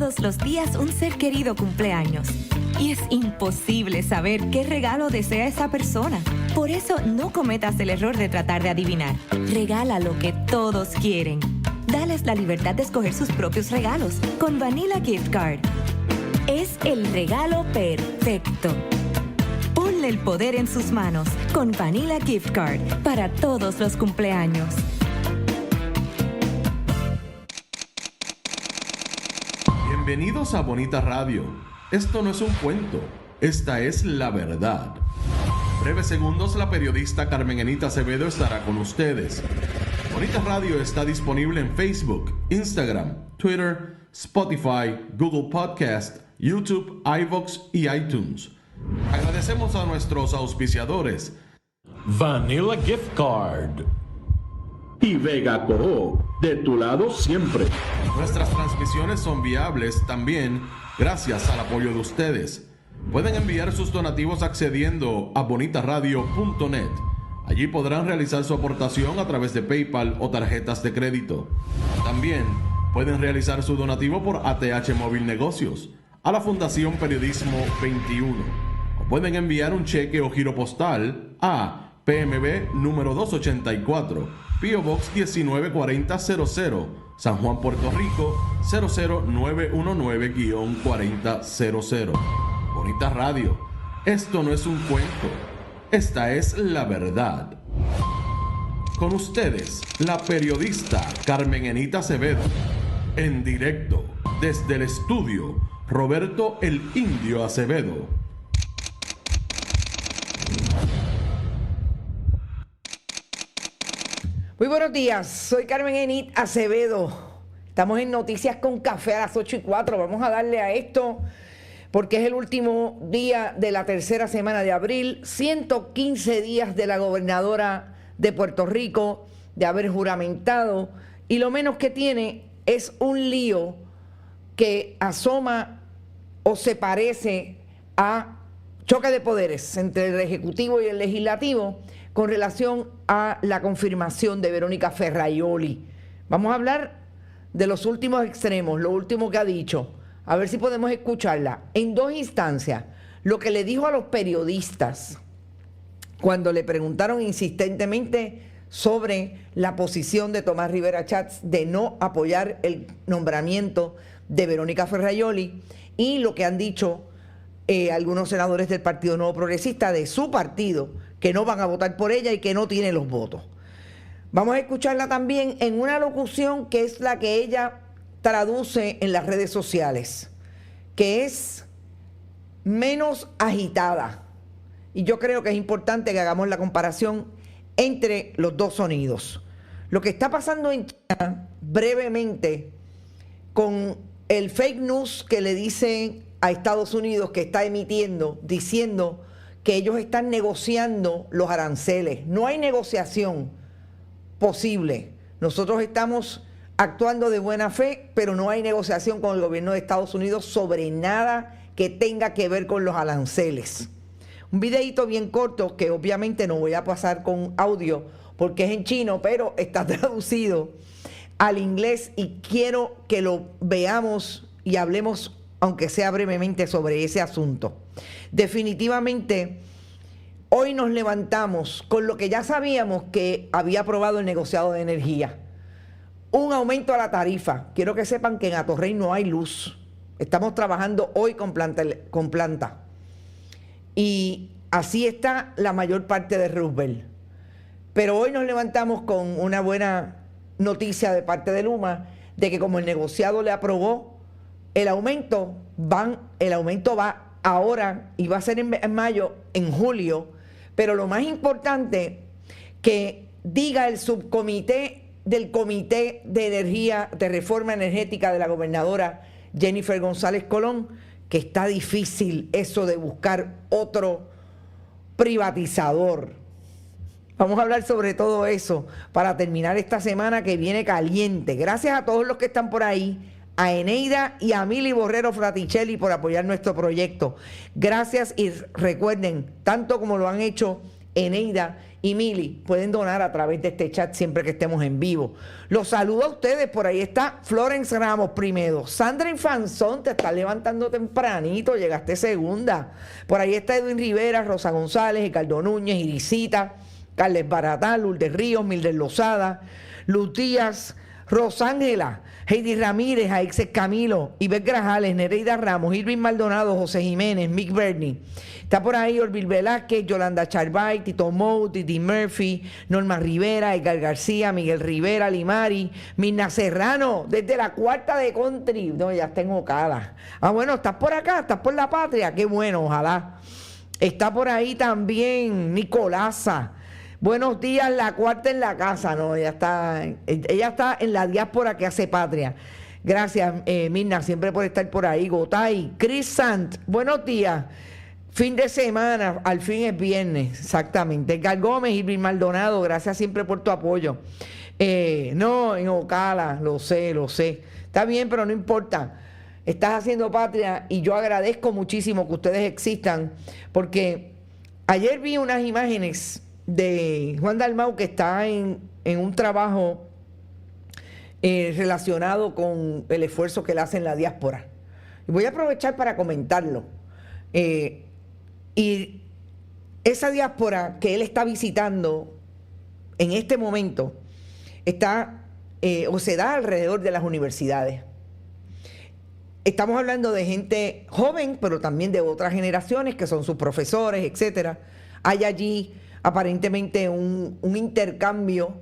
Todos los días un ser querido cumpleaños. Y es imposible saber qué regalo desea esa persona. Por eso no cometas el error de tratar de adivinar. Regala lo que todos quieren. Dales la libertad de escoger sus propios regalos con Vanilla Gift Card. Es el regalo perfecto. Ponle el poder en sus manos con Vanilla Gift Card para todos los cumpleaños. Bienvenidos a Bonita Radio. Esto no es un cuento, esta es la verdad. Breves segundos, la periodista Carmen Enita Acevedo estará con ustedes. Bonita Radio está disponible en Facebook, Instagram, Twitter, Spotify, Google Podcast, YouTube, iVoox y iTunes. Agradecemos a nuestros auspiciadores Vanilla Gift Card y Vega Coho, de tu lado siempre. Nuestras transmisiones son viables también gracias al apoyo de ustedes. Pueden enviar sus donativos accediendo a bonitaradio.net. Allí podrán realizar su aportación a través de PayPal o tarjetas de crédito. También pueden realizar su donativo por ATH Móvil Negocios a la Fundación Periodismo 21. O pueden enviar un cheque o giro postal a PMB número 284, P.O. Box 194000, San Juan, Puerto Rico 00919-4000. Bonita Radio, esto no es un cuento, esta es la verdad. Con ustedes, la periodista Carmen Enita Acevedo, en directo desde el estudio Roberto el Indio Acevedo. Muy buenos días, soy Carmen Enit Acevedo. Estamos en Noticias con Café a las 8:04. Vamos a darle a esto porque es el último día de la tercera semana de abril. 115 días de la gobernadora de Puerto Rico de haber juramentado. Y lo menos que tiene es un lío que asoma o se parece a choque de poderes entre el Ejecutivo y el Legislativo con relación a la confirmación de Verónica Ferraioli. Vamos a hablar de los últimos extremos, lo último que ha dicho, a ver si podemos escucharla. En dos instancias, lo que le dijo a los periodistas cuando le preguntaron insistentemente sobre la posición de Tomás Rivera Schatz de no apoyar el nombramiento de Verónica Ferraioli, y lo que han dicho algunos senadores del Partido Nuevo Progresista de su partido, que no van a votar por ella y que no tiene los votos. Vamos a escucharla también en una locución que es la que ella traduce en las redes sociales, que es menos agitada. Y yo creo que es importante que hagamos la comparación entre los dos sonidos. Lo que está pasando en China, brevemente, con el fake news que le dicen a Estados Unidos que está emitiendo, diciendo que ellos están negociando los aranceles. No hay negociación posible. Nosotros estamos actuando de buena fe, pero no hay negociación con el gobierno de Estados Unidos sobre nada que tenga que ver con los aranceles. Un videíto bien corto que obviamente no voy a pasar con audio porque es en chino, pero está traducido al inglés y quiero que lo veamos y hablemos, aunque sea brevemente, sobre ese asunto. Definitivamente, hoy nos levantamos con lo que ya sabíamos que había aprobado el negociado de energía. Un aumento a la tarifa. Quiero que sepan que en Atorrey no hay luz. Estamos trabajando hoy con planta. Y así está la mayor parte de Roosevelt. Pero hoy nos levantamos con una buena noticia de parte de Luma, de que como el negociado le aprobó el aumento va ahora y va a ser en mayo, en julio, pero lo más importante, que diga el subcomité del Comité de Energía, de Reforma Energética de la gobernadora Jennifer González Colón, que está difícil eso de buscar otro privatizador. Vamos a hablar sobre todo eso para terminar esta semana que viene caliente. Gracias a todos los que están por ahí, a Eneida y a Mili Borrero Fraticelli por apoyar nuestro proyecto. Gracias, y recuerden, tanto como lo han hecho Eneida y Mili pueden donar a través de este chat siempre que estemos en vivo. Los saludo a ustedes. Por ahí está Florence Ramos primero. Sandra Infanzón, te estás levantando tempranito, llegaste segunda. Por ahí está Edwin Rivera, Rosa González, Ricardo Núñez, Irisita, Carles Baratá, Lourdes Ríos, Mildred Lozada, Luz Díaz, Rosángela, Heidi Ramírez, Aixes Camilo, Ivette Grajales, Nereida Ramos, Irving Maldonado, José Jiménez, Mick Bernie. Está por ahí Orville Velázquez, Yolanda Charbay, Tito Mou, Titi Murphy, Norma Rivera, Edgar García, Miguel Rivera, Limari, Mirna Serrano, desde la cuarta de country. No, ya está en Ocala. Ah, bueno, estás por acá, estás por la patria. Qué bueno, ojalá. Está por ahí también Nicolasa. Buenos días, la cuarta en la casa. No, ella está en la diáspora que hace patria. Gracias, Mirna, siempre por estar por ahí. Gotay, Chris Sant, buenos días. Fin de semana, al fin es viernes, exactamente. Edgar Gómez, Irving Maldonado, gracias siempre por tu apoyo. No, en Ocala, lo sé. Está bien, pero no importa. Estás haciendo patria y yo agradezco muchísimo que ustedes existan, porque ayer vi unas imágenes de Juan Dalmau que está en un trabajo relacionado con el esfuerzo que él hace en la diáspora. Y voy a aprovechar para comentarlo. Y esa diáspora que él está visitando en este momento está o se da alrededor de las universidades. Estamos hablando de gente joven, pero también de otras generaciones que son sus profesores, etcétera. Hay allí aparentemente un intercambio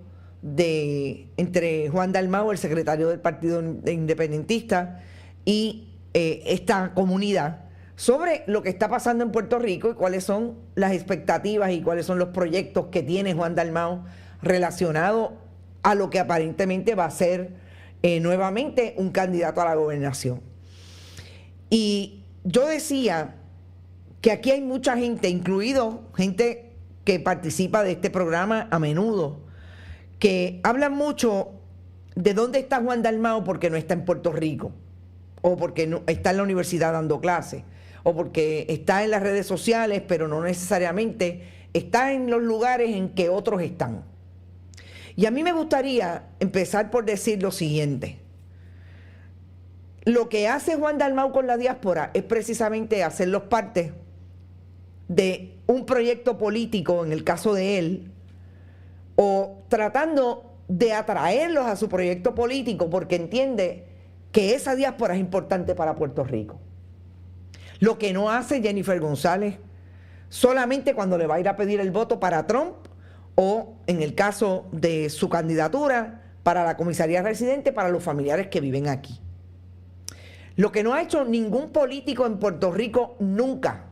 entre Juan Dalmau, el secretario del Partido Independentista, y esta comunidad sobre lo que está pasando en Puerto Rico y cuáles son las expectativas y cuáles son los proyectos que tiene Juan Dalmau relacionado a lo que aparentemente va a ser nuevamente un candidato a la gobernación. Y yo decía que aquí hay mucha gente, incluido gente que participa de este programa a menudo, que hablan mucho de dónde está Juan Dalmau porque no está en Puerto Rico, o porque no está en la universidad dando clases, o porque está en las redes sociales, pero no necesariamente está en los lugares en que otros están. Y a mí me gustaría empezar por decir lo siguiente. Lo que hace Juan Dalmau con la diáspora es precisamente hacerlos parte de un proyecto político, en el caso de él, o tratando de atraerlos a su proyecto político porque entiende que esa diáspora es importante para Puerto Rico. Lo que no hace Jennifer González solamente cuando le va a ir a pedir el voto para Trump o en el caso de su candidatura para la comisaría residente para los familiares que viven aquí. Lo que no ha hecho ningún político en Puerto Rico nunca.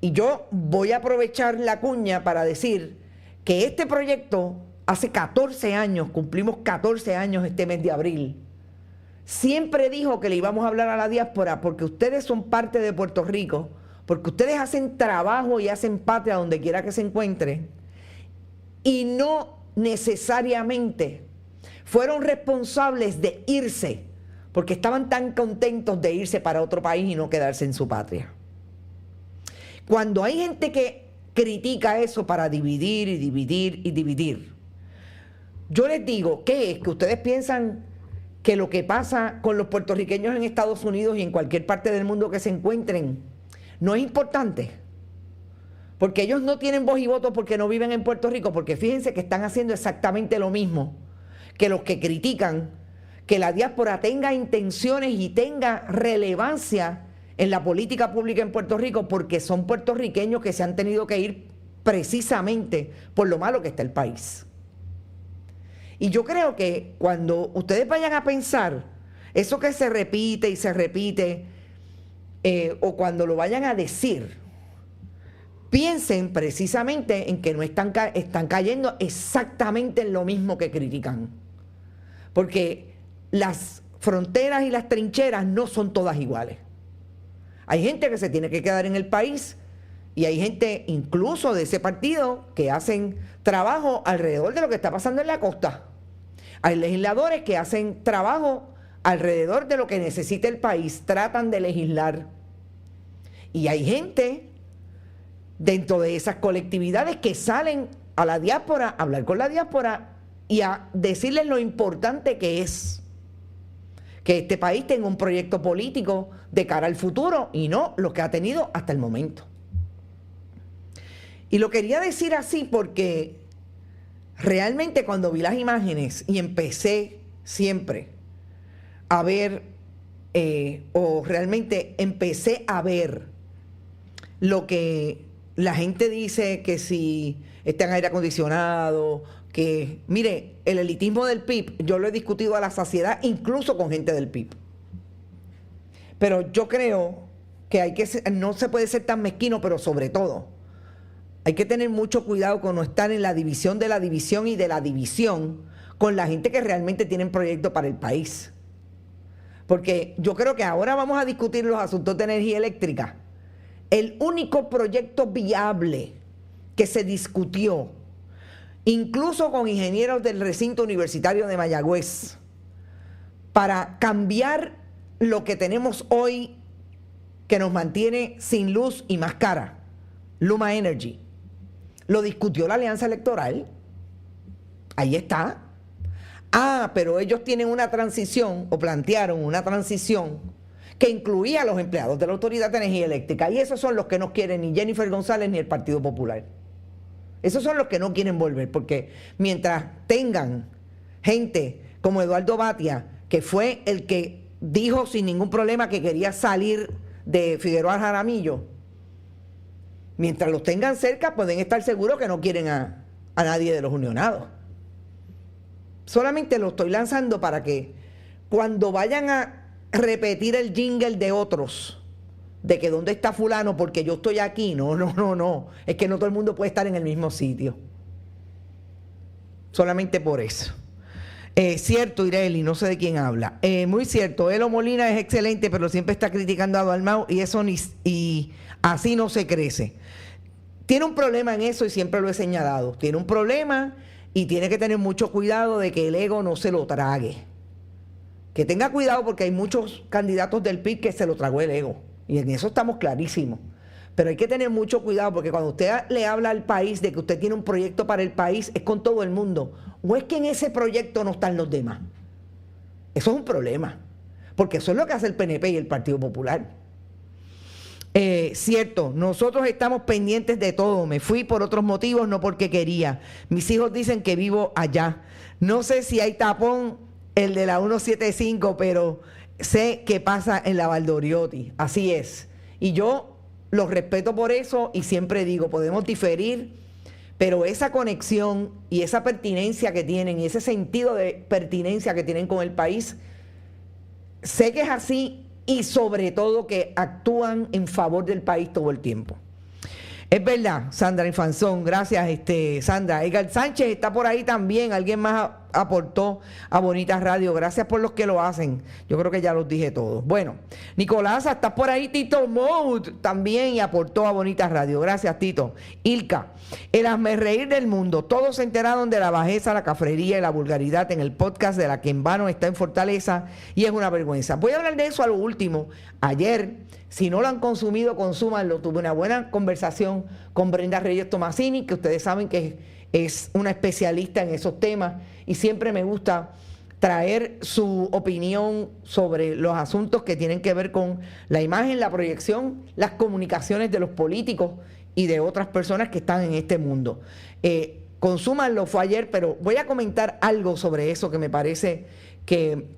Y yo voy a aprovechar la cuña para decir que este proyecto hace 14 años, cumplimos 14 años este mes de abril, siempre dijo que le íbamos a hablar a la diáspora porque ustedes son parte de Puerto Rico, porque ustedes hacen trabajo y hacen patria donde quiera que se encuentren y no necesariamente fueron responsables de irse porque estaban tan contentos de irse para otro país y no quedarse en su patria. Cuando hay gente que critica eso para dividir y dividir y dividir, yo les digo, ¿qué es? Que ustedes piensan que lo que pasa con los puertorriqueños en Estados Unidos y en cualquier parte del mundo que se encuentren no es importante. Porque ellos no tienen voz y voto porque no viven en Puerto Rico, porque fíjense que están haciendo exactamente lo mismo que los que critican que la diáspora tenga intenciones y tenga relevancia en la política pública en Puerto Rico, porque son puertorriqueños que se han tenido que ir precisamente por lo malo que está el país. Y yo creo que cuando ustedes vayan a pensar eso que se repite y se repite, o cuando lo vayan a decir, piensen precisamente en que no están cayendo exactamente en lo mismo que critican. Porque las fronteras y las trincheras no son todas iguales. Hay gente que se tiene que quedar en el país y hay gente incluso de ese partido que hacen trabajo alrededor de lo que está pasando en la costa. Hay legisladores que hacen trabajo alrededor de lo que necesita el país, tratan de legislar. Y hay gente dentro de esas colectividades que salen a la diáspora, a hablar con la diáspora y a decirles lo importante que es que este país tenga un proyecto político de cara al futuro y no lo que ha tenido hasta el momento. Y lo quería decir así porque realmente cuando vi las imágenes y empecé siempre a ver, o realmente empecé a ver lo que la gente dice, que si está en aire acondicionado, que mire, el elitismo del PIB, yo lo he discutido a la saciedad, incluso con gente del PIB. Pero yo creo que no se puede ser tan mezquino, pero sobre todo, hay que tener mucho cuidado con no estar en la división de la división y de la división con la gente que realmente tienen proyectos para el país. Porque yo creo que ahora vamos a discutir los asuntos de energía eléctrica. El único proyecto viable que se discutió, incluso con ingenieros del recinto universitario de Mayagüez, para cambiar lo que tenemos hoy, que nos mantiene sin luz y más cara, Luma Energy, lo discutió la alianza electoral. Ahí está. Pero ellos tienen una transición, o plantearon una transición que incluía a los empleados de la Autoridad de Energía Eléctrica, y esos son los que no quieren ni Jennifer González ni el Partido Popular. Esos son los que no quieren volver, porque mientras tengan gente como Eduardo Batia, que fue el que dijo sin ningún problema que quería salir de Figueroa Jaramillo, mientras los tengan cerca pueden estar seguros que no quieren a nadie de los unionados. Solamente lo estoy lanzando para que cuando vayan a repetir el jingle de otros, de que dónde está fulano porque yo estoy aquí, no, es que no todo el mundo puede estar en el mismo sitio. Solamente por eso. Cierto, Ireli, no sé de quién habla. Muy cierto, Elo Molina es excelente, pero siempre está criticando a Dalmau y así no se crece. Tiene un problema en eso y siempre lo he señalado. Tiene un problema y tiene que tener mucho cuidado de que el ego no se lo trague. Que tenga cuidado porque hay muchos candidatos del PIB que se lo tragó el ego. Y en eso estamos clarísimos. Pero hay que tener mucho cuidado porque cuando usted le habla al país de que usted tiene un proyecto para el país, es con todo el mundo. ¿O es que en ese proyecto no están los demás? Eso es un problema. Porque eso es lo que hace el PNP y el Partido Popular. Cierto, nosotros estamos pendientes de todo. Me fui por otros motivos, no porque quería. Mis hijos dicen que vivo allá. No sé si hay tapón, el de la 175, pero sé que pasa en la Valdoriotti. Así es. Y yo los respeto por eso y siempre digo, podemos diferir, pero esa conexión y esa pertinencia que tienen y ese sentido de pertinencia que tienen con el país, sé que es así. Y sobre todo que actúan en favor del país todo el tiempo. Es verdad, Sandra Infanzón, gracias Sandra. Edgar Sánchez está por ahí también, alguien más aportó a Bonita Radio, gracias por los que lo hacen, yo creo que ya los dije todos. Bueno, Nicolasa, estás por ahí, Tito Mood también y aportó a Bonita Radio, gracias Tito. Ilka, el hazmerreír del mundo, todos se enteraron de la bajeza, la cafrería y la vulgaridad en el podcast de la que en vano está en Fortaleza y es una vergüenza. Voy a hablar de eso a lo último. Ayer, si no lo han consumido, consúmanlo. Tuve una buena conversación con Brenda Reyes Tomasini, que ustedes saben que es una especialista en esos temas y siempre me gusta traer su opinión sobre los asuntos que tienen que ver con la imagen, la proyección, las comunicaciones de los políticos y de otras personas que están en este mundo. Consúmanlo, fue ayer, pero voy a comentar algo sobre eso que me parece que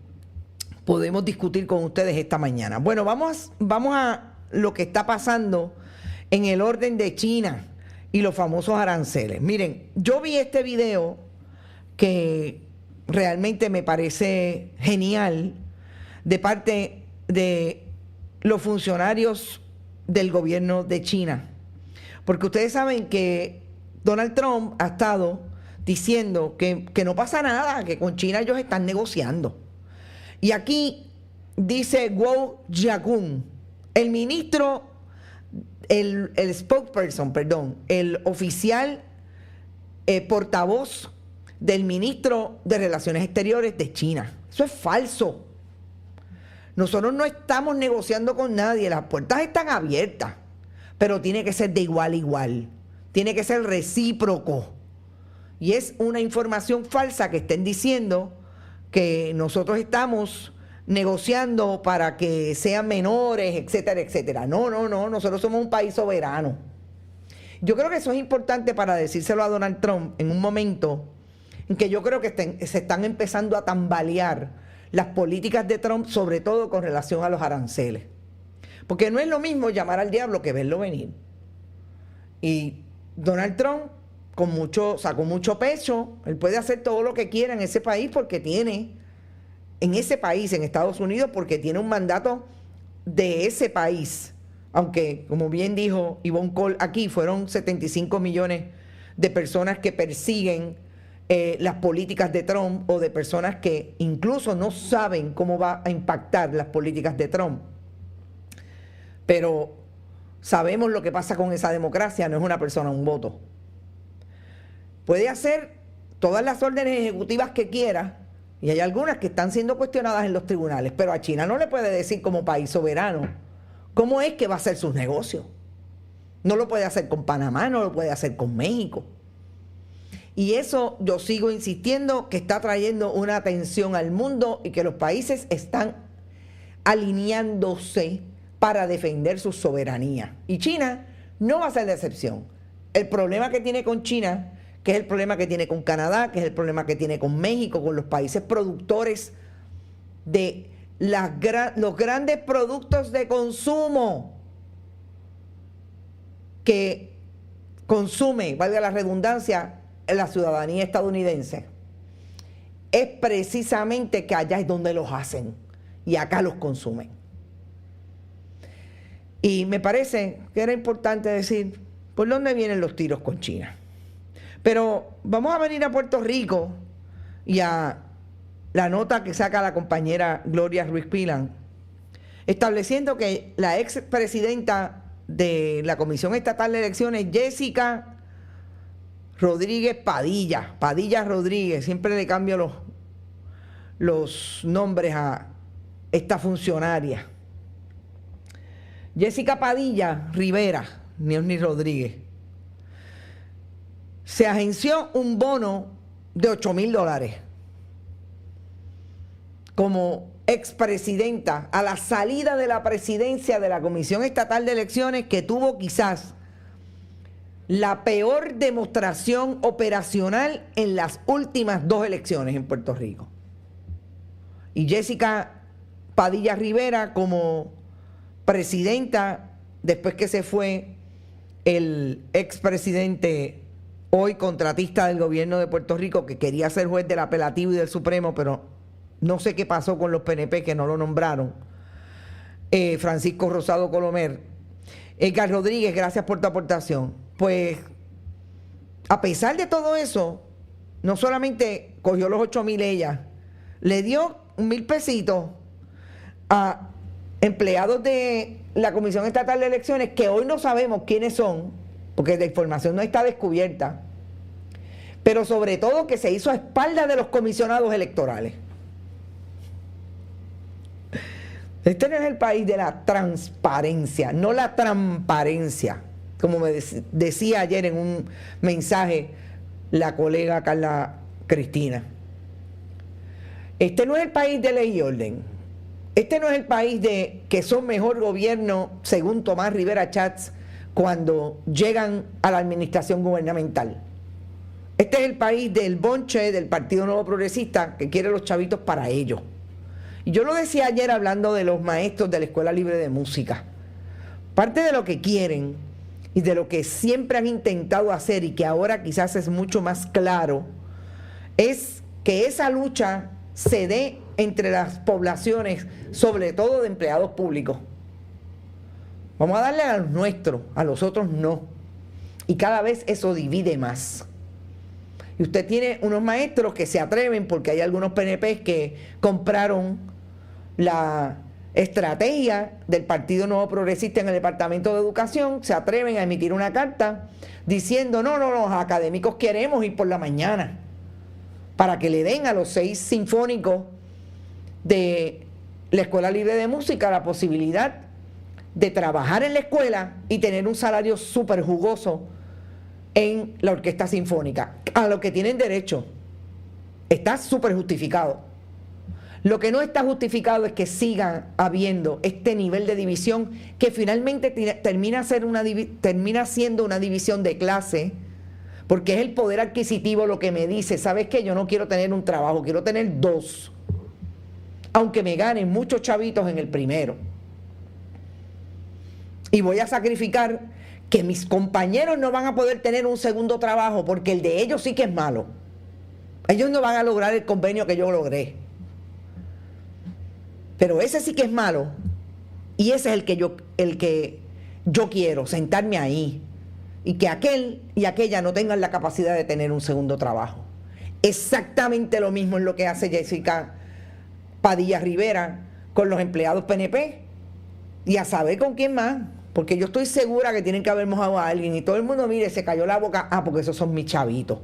podemos discutir con ustedes esta mañana. Bueno, vamos a lo que está pasando en el orden de China y los famosos aranceles. Miren, yo vi este video que realmente me parece genial de parte de los funcionarios del gobierno de China. Porque ustedes saben que Donald Trump ha estado diciendo que no pasa nada, que con China ellos están negociando. Y aquí dice Guo Jiakun, el ministro, el spokesperson, perdón, el oficial portavoz del ministro de Relaciones Exteriores de China. Eso es falso. Nosotros no estamos negociando con nadie, las puertas están abiertas. pero tiene que ser de igual a igual, tiene que ser recíproco. Y es una información falsa que estén diciendo que nosotros estamos negociando para que sean menores, etcétera, etcétera. No, nosotros somos un país soberano. Yo creo que eso es importante para decírselo a Donald Trump en un momento en que yo creo que se están empezando a tambalear las políticas de Trump, sobre todo con relación a los aranceles. Porque no es lo mismo llamar al diablo que verlo venir. Y Donald Trump sacó mucho pecho, él puede hacer todo lo que quiera en ese país porque tiene, en ese país, en Estados Unidos, porque tiene un mandato de ese país. Aunque, como bien dijo Yvonne Cole aquí, fueron 75 millones de personas que persiguen las políticas de Trump, o de personas que incluso no saben cómo va a impactar las políticas de Trump. Pero sabemos lo que pasa con esa democracia, no es una persona, un voto. Puede hacer todas las órdenes ejecutivas que quiera, y hay algunas que están siendo cuestionadas en los tribunales, pero a China no le puede decir como país soberano cómo es que va a hacer sus negocios. No lo puede hacer con Panamá, no lo puede hacer con México. Y eso yo sigo insistiendo que está trayendo una tensión al mundo y que los países están alineándose para defender su soberanía. Y China no va a ser la excepción. El problema que tiene con China, que es el problema que tiene con Canadá, que es el problema que tiene con México, con los países productores de los grandes productos de consumo que consume, valga la redundancia, la ciudadanía estadounidense, es precisamente que allá es donde los hacen y acá los consumen. Y me parece que era importante decir por dónde vienen los tiros con China. Pero vamos a venir a Puerto Rico y a la nota que saca la compañera Gloria Ruiz Pilán, estableciendo que la expresidenta de la Comisión Estatal de Elecciones, Jessica Rodríguez Padilla Rodríguez, siempre le cambio los nombres a esta funcionaria, Jessica Padilla Rivera, ni Rodríguez, se agenció un bono de $8,000 como expresidenta a la salida de la presidencia de la Comisión Estatal de Elecciones, que tuvo quizás la peor demostración operacional en las últimas 2 elecciones en Puerto Rico. Y Jessica Padilla Rivera como presidenta, después que se fue el expresidente, hoy contratista del gobierno de Puerto Rico, que quería ser juez del apelativo y del Supremo, pero no sé qué pasó con los PNP que no lo nombraron, Francisco Rosado Colomer. Edgar Rodríguez, gracias por tu aportación. Pues, a pesar de todo eso, no solamente cogió los 8,000 ella, le dio 1,000 pesitos a empleados de la Comisión Estatal de Elecciones, que hoy no sabemos quiénes son, porque la información no está descubierta, pero sobre todo que se hizo a espaldas de los comisionados electorales. Este no es el país de la transparencia, no la transparencia, como me decía ayer en un mensaje la colega Carla Cristina. Este no es el país de ley y orden. Este no es el país de que son mejor gobierno, según Tomás Rivera Chats, cuando llegan a la administración gubernamental. Este es el país del bonche del Partido Nuevo Progresista, que quiere los chavitos para ellos. Y yo lo decía ayer hablando de los maestros de la Escuela Libre de Música. Parte de lo que quieren y de lo que siempre han intentado hacer, y que ahora quizás es mucho más claro, es que esa lucha se dé entre las poblaciones, sobre todo de empleados públicos. Vamos a darle a los nuestros, a los otros no. Y cada vez eso divide más. Y usted tiene unos maestros que se atreven, porque hay algunos PNP que compraron la estrategia del Partido Nuevo Progresista en el Departamento de Educación, se atreven a emitir una carta diciendo, no, los académicos queremos ir por la mañana, para que le den a los 6 sinfónicos de la Escuela Libre de Música la posibilidad de trabajar en la escuela y tener un salario súper jugoso en la orquesta sinfónica, a lo que tienen derecho. Está súper justificado. Lo que no está justificado es que siga habiendo este nivel de división que finalmente termina siendo una división de clase, porque es el poder adquisitivo lo que me dice, ¿sabes qué? Yo no quiero tener un trabajo, quiero tener dos, aunque me ganen muchos chavitos en el primero. Y voy a sacrificar que mis compañeros no van a poder tener un segundo trabajo porque el de ellos sí que es malo. Ellos no van a lograr el convenio que yo logré. Pero ese sí que es malo. Y ese es el que yo quiero, sentarme ahí. Y que aquel y aquella no tengan la capacidad de tener un segundo trabajo. Exactamente lo mismo es lo que hace Jessica Padilla Rivera con los empleados PNP. Y a saber con quién más. Porque yo estoy segura que tienen que haber mojado a alguien. Y todo el mundo, mire, se cayó la boca. Ah, porque esos son mis chavitos.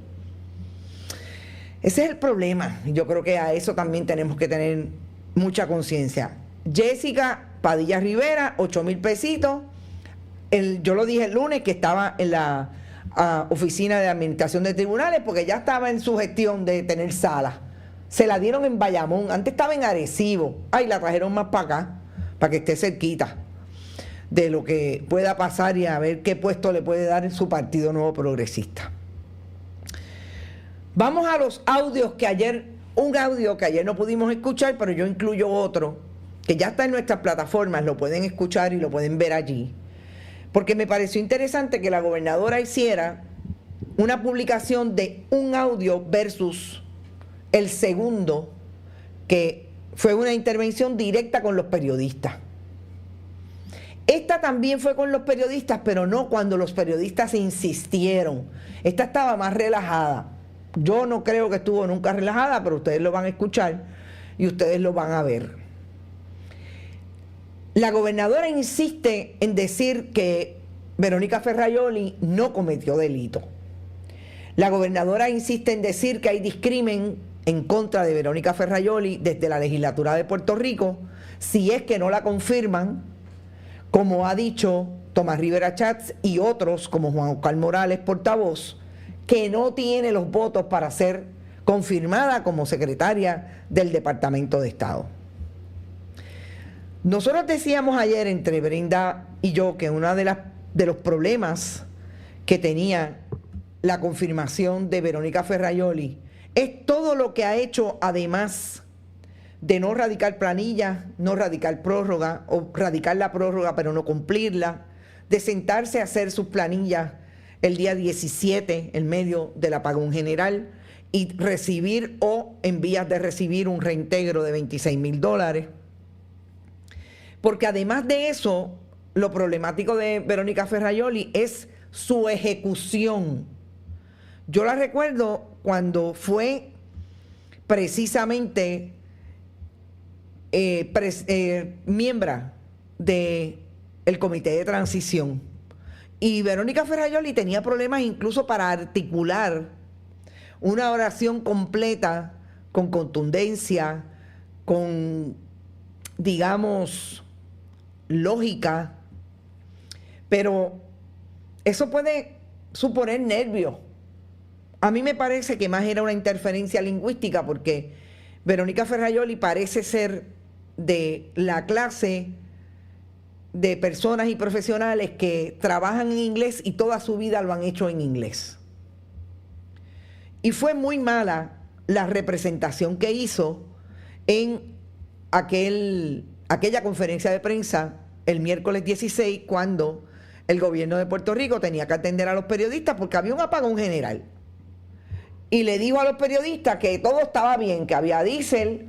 Ese es el problema. Yo creo que a eso también tenemos que tener mucha conciencia. Jessica Padilla Rivera, 8,000 pesitos. Yo lo dije el lunes que estaba en la oficina de administración de tribunales porque ya estaba en su gestión de tener salas. Se la dieron en Bayamón. Antes estaba en Arecibo. Ay, la trajeron más para acá, para que esté cerquita de lo que pueda pasar y a ver qué puesto le puede dar en su Partido Nuevo Progresista. Vamos a los audios que ayer, un audio que ayer no pudimos escuchar, pero yo incluyo otro, que ya está en nuestras plataformas, lo pueden escuchar y lo pueden ver allí. Porque me pareció interesante que la gobernadora hiciera una publicación de un audio versus el segundo, que fue una intervención directa con los periodistas. Esta también fue con los periodistas, pero no cuando los periodistas insistieron. Esta estaba más relajada. Yo no creo que estuvo nunca relajada, pero ustedes lo van a escuchar y ustedes lo van a ver. La gobernadora insiste en decir que Verónica Ferraioli no cometió delito. La gobernadora insiste en decir que hay discrimen en contra de Verónica Ferraioli desde la legislatura de Puerto Rico, si es que no la confirman, como ha dicho Tomás Rivera Chats y otros como Juan Oscar Morales, portavoz, que no tiene los votos para ser confirmada como secretaria del Departamento de Estado. Nosotros decíamos ayer entre Brenda y yo que uno de los problemas que tenía la confirmación de Verónica Ferraioli es todo lo que ha hecho además de no radicar planilla, no radicar prórroga o radicar la prórroga pero no cumplirla, de sentarse a hacer sus planillas el día 17 en medio del apagón general y recibir o en vías de recibir un reintegro de $26,000. Porque además de eso, lo problemático de Verónica Ferraioli es su ejecución. Yo la recuerdo cuando fue precisamente miembro del Comité de Transición. Y Verónica Ferraioli tenía problemas incluso para articular una oración completa, con contundencia, con, digamos, lógica. Pero eso puede suponer nervios. A mí me parece que más era una interferencia lingüística porque Verónica Ferraioli parece ser de la clase de personas y profesionales que trabajan en inglés y toda su vida lo han hecho en inglés. Y fue muy mala la representación que hizo en aquella conferencia de prensa el miércoles 16, cuando el gobierno de Puerto Rico tenía que atender a los periodistas porque había un apagón general. Y le dijo a los periodistas que todo estaba bien, que había diésel,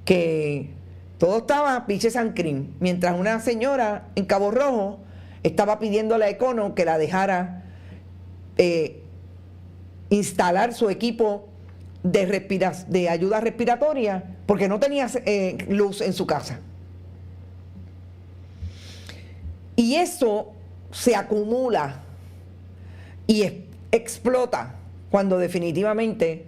que todo estaba piche San Crin, mientras una señora en Cabo Rojo estaba pidiendo a la Econo que la dejara instalar su equipo de ayuda respiratoria porque no tenía luz en su casa. Y eso se acumula y explota cuando definitivamente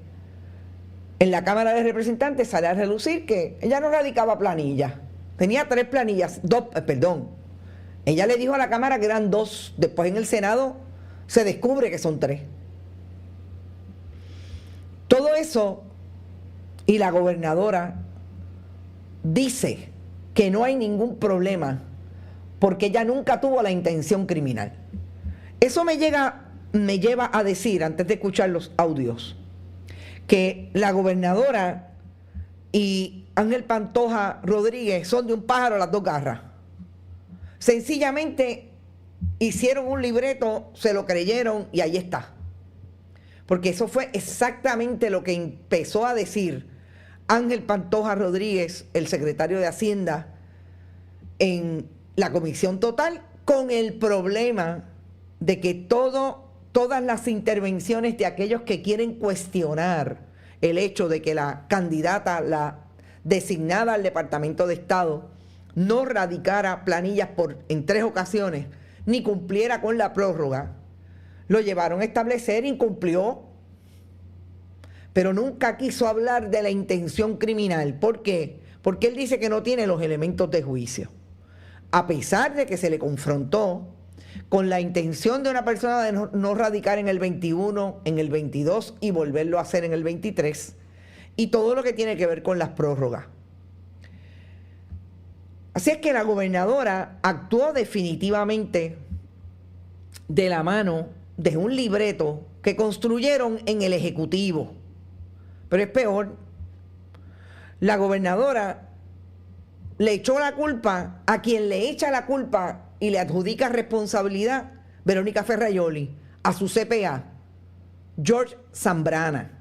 en la Cámara de Representantes sale a relucir que ella no radicaba planillas. Tenía 3 planillas, Ella le dijo a la Cámara que eran 2, después en el Senado se descubre que son 3. Todo eso, y la gobernadora dice que no hay ningún problema porque ella nunca tuvo la intención criminal. Eso me lleva a decir, antes de escuchar los audios, que la gobernadora y Ángel Pantoja Rodríguez son de un pájaro las dos garras. Sencillamente hicieron un libreto, se lo creyeron y ahí está. Porque eso fue exactamente lo que empezó a decir Ángel Pantoja Rodríguez, el secretario de Hacienda, en la comisión total, con el problema de que todas las intervenciones de aquellos que quieren cuestionar el hecho de que la candidata, la designada al Departamento de Estado, no radicara planillas en 3 ocasiones, ni cumpliera con la prórroga, lo llevaron a establecer, incumplió, pero nunca quiso hablar de la intención criminal. ¿Por qué? Porque él dice que no tiene los elementos de juicio. A pesar de que se le confrontó con la intención de una persona de no radicar en el 21, en el 22 y volverlo a hacer en el 23, y todo lo que tiene que ver con las prórrogas. Así es que la gobernadora actuó definitivamente de la mano de un libreto que construyeron en el Ejecutivo. Pero es peor, la gobernadora le echó la culpa a quien le echa la culpa y le adjudica responsabilidad, Verónica Ferraioli, a su CPA, George Zambrana.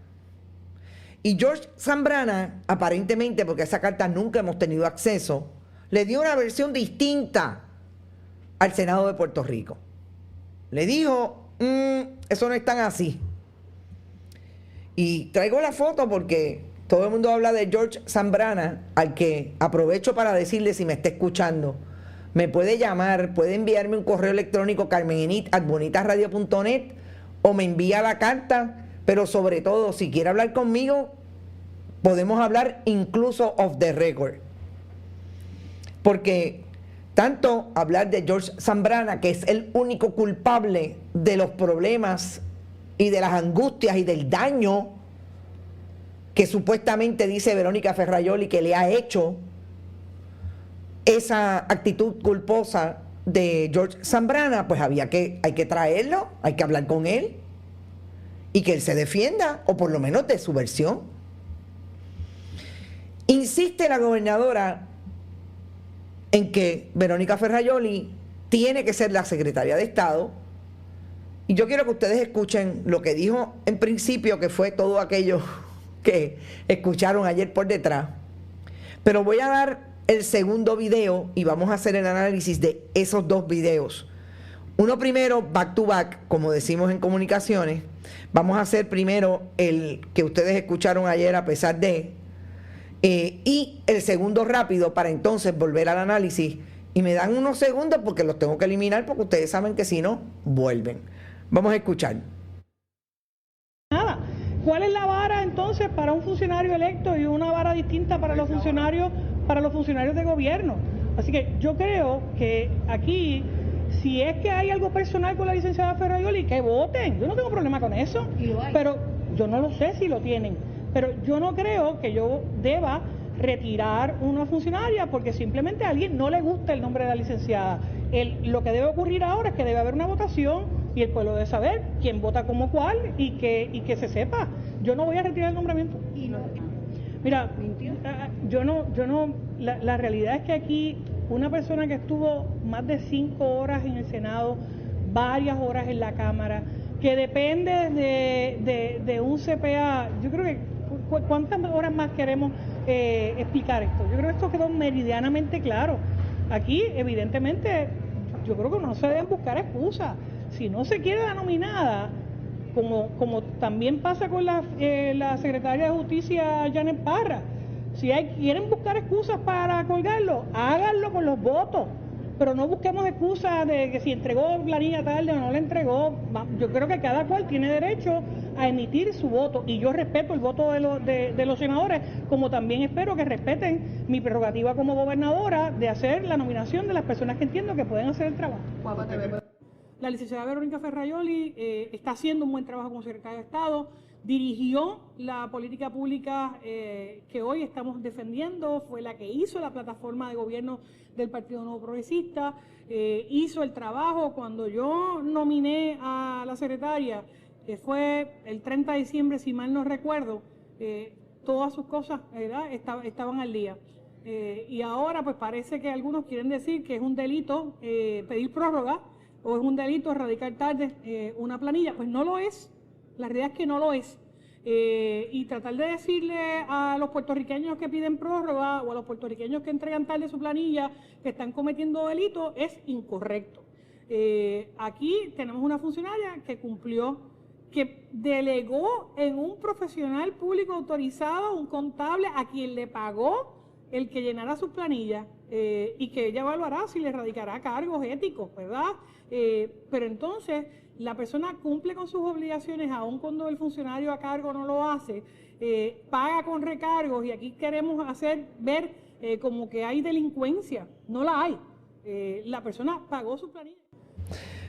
Y George Zambrana, aparentemente, porque a esa carta nunca hemos tenido acceso, le dio una versión distinta al Senado de Puerto Rico. Le dijo, eso no es tan así. Y traigo la foto porque todo el mundo habla de George Zambrana, al que aprovecho para decirle, si me está escuchando, me puede llamar, puede enviarme un correo electrónico carmenenit@bonitasradio.net o me envía la carta, pero sobre todo, si quiere hablar conmigo, podemos hablar incluso off the record. Porque tanto hablar de George Zambrana, que es el único culpable de los problemas y de las angustias y del daño que supuestamente dice Verónica Ferraioli que le ha hecho esa actitud culposa de George Zambrana, pues hay que traerlo, hay que hablar con él y que él se defienda, o por lo menos de su versión. Insiste la gobernadora en que Verónica Ferraioli tiene que ser la secretaria de Estado, y yo quiero que ustedes escuchen lo que dijo en principio, que fue todo aquello que escucharon ayer por detrás, pero voy a dar el segundo video y vamos a hacer el análisis de esos 2 videos. Uno primero, back to back, como decimos en comunicaciones. Vamos a hacer primero el que ustedes escucharon ayer a pesar de, y el segundo rápido para entonces volver al análisis. Y me dan unos segundos porque los tengo que eliminar porque ustedes saben que si no, vuelven. Vamos a escuchar. Nada. ¿Cuál es la vara entonces para un funcionario electo y una vara distinta para los funcionarios de gobierno? Así que yo creo que aquí, si es que hay algo personal con la licenciada Ferraioli, que voten. Yo no tengo problema con eso, pero yo no lo sé si lo tienen. Pero yo no creo que yo deba retirar una funcionaria porque simplemente a alguien no le gusta el nombre de la licenciada. Lo que debe ocurrir ahora es que debe haber una votación y el pueblo debe saber quién vota como cuál y que se sepa. Yo no voy a retirar el nombramiento. Mira, la realidad es que aquí una persona que estuvo más de 5 horas en el Senado, varias horas en la Cámara, que depende de un CPA, yo creo que ¿cuántas horas más queremos explicar esto? Yo creo que esto quedó meridianamente claro. Aquí, evidentemente, yo creo que no se deben buscar excusas. Si no se quiere la nominada, como también pasa con la secretaria de Justicia, Janet Parra, si quieren buscar excusas para colgarlo, háganlo con los votos, pero no busquemos excusas de que si entregó planilla tarde o no la entregó. Yo creo que cada cual tiene derecho a emitir su voto, y yo respeto el voto de los senadores, como también espero que respeten mi prerrogativa como gobernadora de hacer la nominación de las personas que entiendo que pueden hacer el trabajo. La licenciada Verónica Ferrajoli está haciendo un buen trabajo como secretaria de Estado, dirigió la política pública que hoy estamos defendiendo, fue la que hizo la plataforma de gobierno del Partido Nuevo Progresista, hizo el trabajo. Cuando yo nominé a la secretaria, que fue el 30 de diciembre, si mal no recuerdo, todas sus cosas, ¿verdad?, estaban al día. Y ahora pues parece que algunos quieren decir que es un delito pedir prórroga, o es un delito radicar tarde una planilla. Pues no lo es, la realidad es que no lo es. Y tratar de decirle a los puertorriqueños que piden prórroga o a los puertorriqueños que entregan tarde su planilla que están cometiendo delitos es incorrecto. Aquí tenemos una funcionaria que cumplió, que delegó en un profesional público autorizado, un contable, a quien le pagó el que llenara sus planillas, y que ella evaluará si le radicará cargos éticos, ¿verdad? Pero entonces la persona cumple con sus obligaciones, aun cuando el funcionario a cargo no lo hace, paga con recargos, y aquí queremos ver como que hay delincuencia. No la hay. La persona pagó su planilla.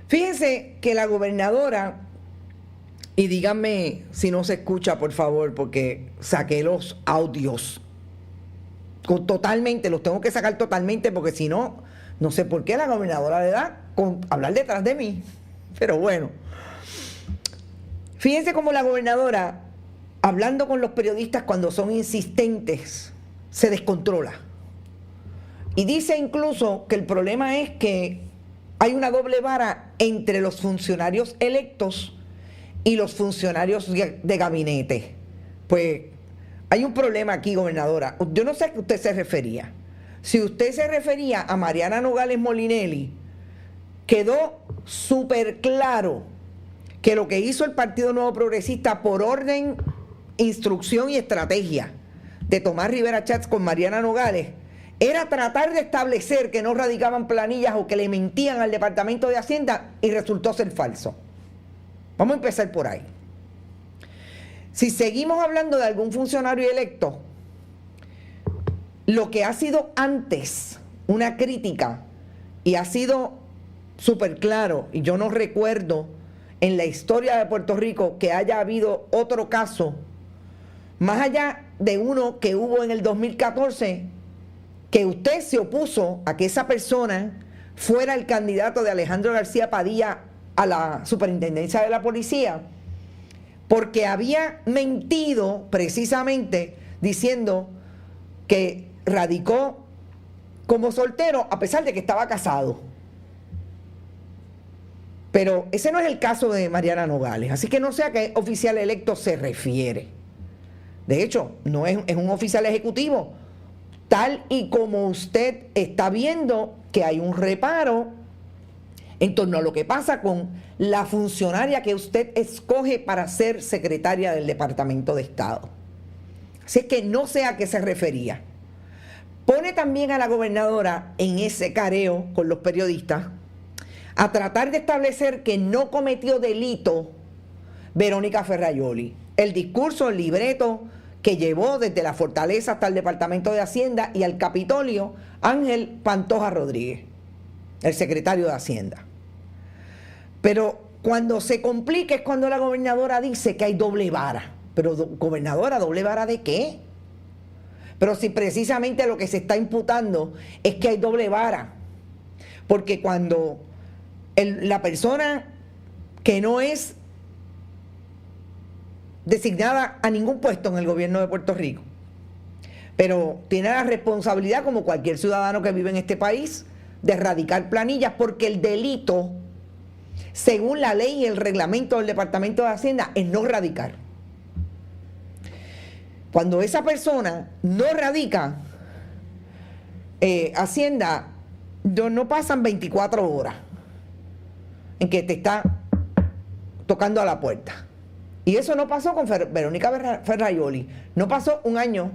Fíjense que la gobernadora, y díganme si no se escucha, por favor, porque saqué los audios totalmente, los tengo que sacar totalmente, porque si no, no sé por qué la gobernadora le da con hablar detrás de mí. Pero bueno, fíjense cómo la gobernadora, hablando con los periodistas cuando son insistentes, se descontrola. Y dice incluso que el problema es que hay una doble vara entre los funcionarios electos y los funcionarios de gabinete. Pues hay un problema aquí, gobernadora. Yo no sé a qué usted se refería. Si usted se refería a Mariana Nogales Molinelli, quedó súper claro que lo que hizo el Partido Nuevo Progresista por orden, instrucción y estrategia de Tomás Rivera Schatz con Mariana Nogales era tratar de establecer que no radicaban planillas o que le mentían al Departamento de Hacienda, y resultó ser falso. Vamos a empezar por ahí. Si seguimos hablando de algún funcionario electo, lo que ha sido antes una crítica, y ha sido súper claro, y yo no recuerdo en la historia de Puerto Rico que haya habido otro caso, más allá de uno que hubo en el 2014, que usted se opuso a que esa persona fuera el candidato de Alejandro García Padilla a la superintendencia de la policía, porque había mentido precisamente diciendo que radicó como soltero a pesar de que estaba casado. Pero ese no es el caso de Mariana Nogales, así que no sé a qué oficial electo se refiere. De hecho, no es un oficial ejecutivo, tal y como usted está viendo que hay un reparo en torno a lo que pasa con la funcionaria que usted escoge para ser secretaria del Departamento de Estado. Así es que no sé a qué se refería. Pone también a la gobernadora en ese careo con los periodistas a tratar de establecer que no cometió delito Verónica Ferrajoli. El discurso, el libreto que llevó desde la Fortaleza hasta el Departamento de Hacienda y al Capitolio, Ángel Pantoja Rodríguez, el secretario de Hacienda. Pero cuando se complica es cuando la gobernadora dice que hay doble vara. Pero gobernadora, ¿doble vara de qué? Pero si precisamente lo que se está imputando es que hay doble vara. Porque cuando la persona que no es designada a ningún puesto en el gobierno de Puerto Rico, pero tiene la responsabilidad, como cualquier ciudadano que vive en este país, de erradicar planillas, porque el delito, según la ley y el reglamento del Departamento de Hacienda, es no radicar. Cuando esa persona no radica, Hacienda, no pasan 24 horas en que te está tocando a la puerta. Y eso no pasó con Verónica Ferrajoli. No pasó un año,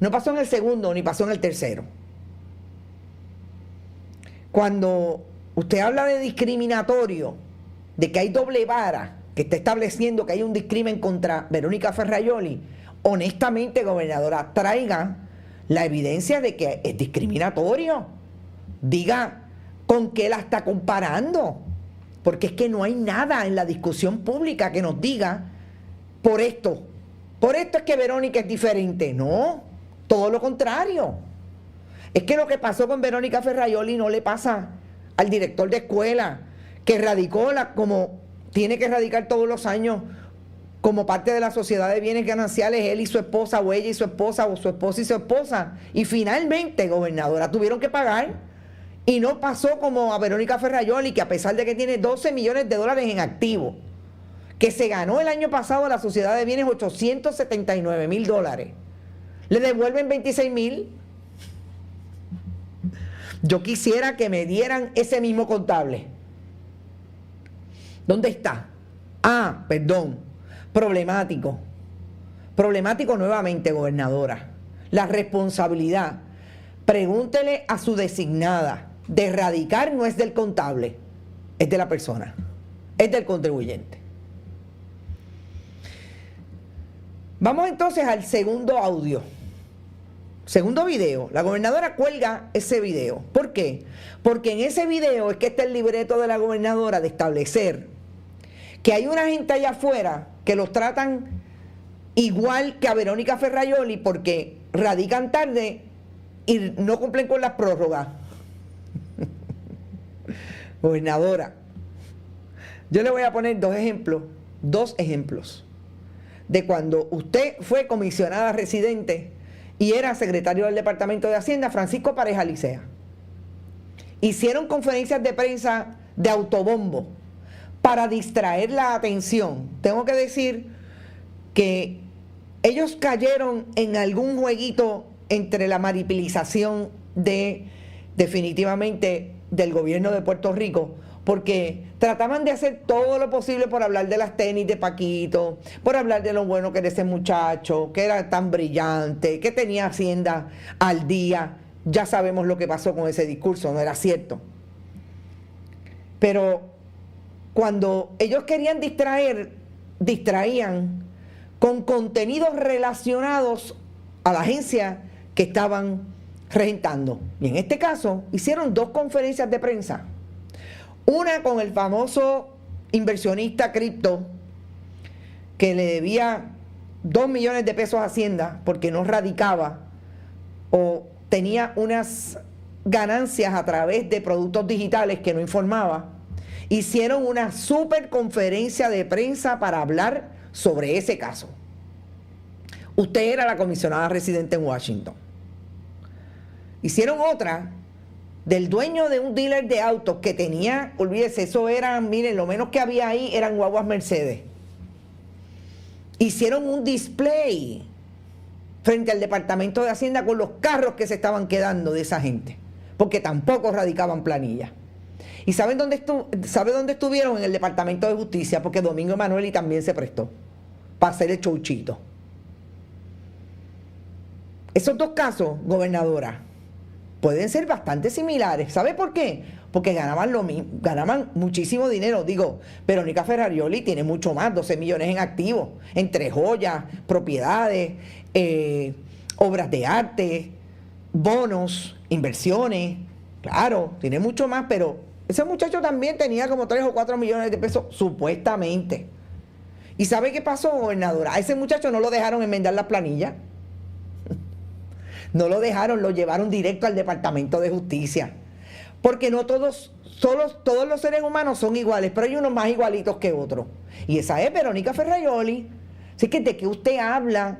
no pasó en el segundo, ni pasó en el tercero. Cuando usted habla de discriminatorio, de que hay doble vara, que está estableciendo que hay un discrimen contra Verónica Ferrajoli, honestamente, gobernadora, traiga la evidencia de que es discriminatorio. Diga con qué la está comparando. Porque es que no hay nada en la discusión pública que nos diga por esto es que Verónica es diferente. No, todo lo contrario. Es que lo que pasó con Verónica Ferrajoli no le pasa al director de escuela, que radicó como tiene que radicar todos los años como parte de la sociedad de bienes gananciales, él y su esposa, o ella y su esposa, o su esposa y su esposa. Y finalmente, gobernadora, tuvieron que pagar. Y no pasó como a Verónica Ferrajoli, que a pesar de que tiene 12 millones de dólares en activo, que se ganó el año pasado a la sociedad de bienes $879,000, le devuelven 26,000. Yo quisiera que me dieran ese mismo contable. ¿Dónde está? Ah, perdón, problemático. Problemático nuevamente, gobernadora. La responsabilidad, pregúntele a su designada, de erradicar no es del contable, es de la persona, es del contribuyente. Vamos entonces al segundo audio. Segundo video. La gobernadora cuelga ese video. ¿Por qué? Porque en ese video es que está el libreto de la gobernadora de establecer que hay una gente allá afuera que los tratan igual que a Verónica Ferrajoli porque radican tarde y no cumplen con las prórrogas. Gobernadora, yo le voy a poner dos ejemplos de cuando usted fue comisionada residente y era secretario del Departamento de Hacienda, Francisco Pareja Licea. Hicieron conferencias de prensa de autobombo para distraer la atención. Tengo que decir que ellos cayeron en algún jueguito entre la maripilización definitivamente del gobierno de Puerto Rico, porque trataban de hacer todo lo posible por hablar de las tenis de Paquito, por hablar de lo bueno que era ese muchacho, que era tan brillante, que tenía Hacienda al día. Ya sabemos lo que pasó con ese discurso, no era cierto. Pero cuando ellos querían distraían con contenidos relacionados a la agencia que estaban regentando. Y en este caso hicieron dos conferencias de prensa. Una con el famoso inversionista cripto que le debía 2 millones de pesos a Hacienda porque no radicaba o tenía unas ganancias a través de productos digitales que no informaba. Hicieron una super conferencia de prensa para hablar sobre ese caso. Usted era la comisionada residente en Washington. Hicieron otra del dueño de un dealer de autos que tenía, olvídese, eso eran, miren, lo menos que había ahí eran guaguas Mercedes. Hicieron un display frente al Departamento de Hacienda con los carros que se estaban quedando de esa gente, porque tampoco radicaban planilla. ¿Y sabe dónde estuvieron? En el Departamento de Justicia, porque Domingo Emanueli también se prestó para hacer el chouchito. Esos dos casos, gobernadora, pueden ser bastante similares. ¿Sabe por qué? Porque ganaban lo mismo, ganaban muchísimo dinero. Digo, Verónica Ferrajoli tiene mucho más, 12 millones en activos, entre joyas, propiedades, obras de arte, bonos, inversiones. Claro, tiene mucho más, pero ese muchacho también tenía como 3 o 4 millones de pesos, supuestamente. ¿Y sabe qué pasó, gobernadora? A ese muchacho no lo dejaron enmendar la planilla. No lo dejaron, lo llevaron directo al Departamento de Justicia. Porque no todos los seres humanos son iguales, pero hay unos más igualitos que otros. Y esa es Verónica Ferrajoli. Así que de que usted habla,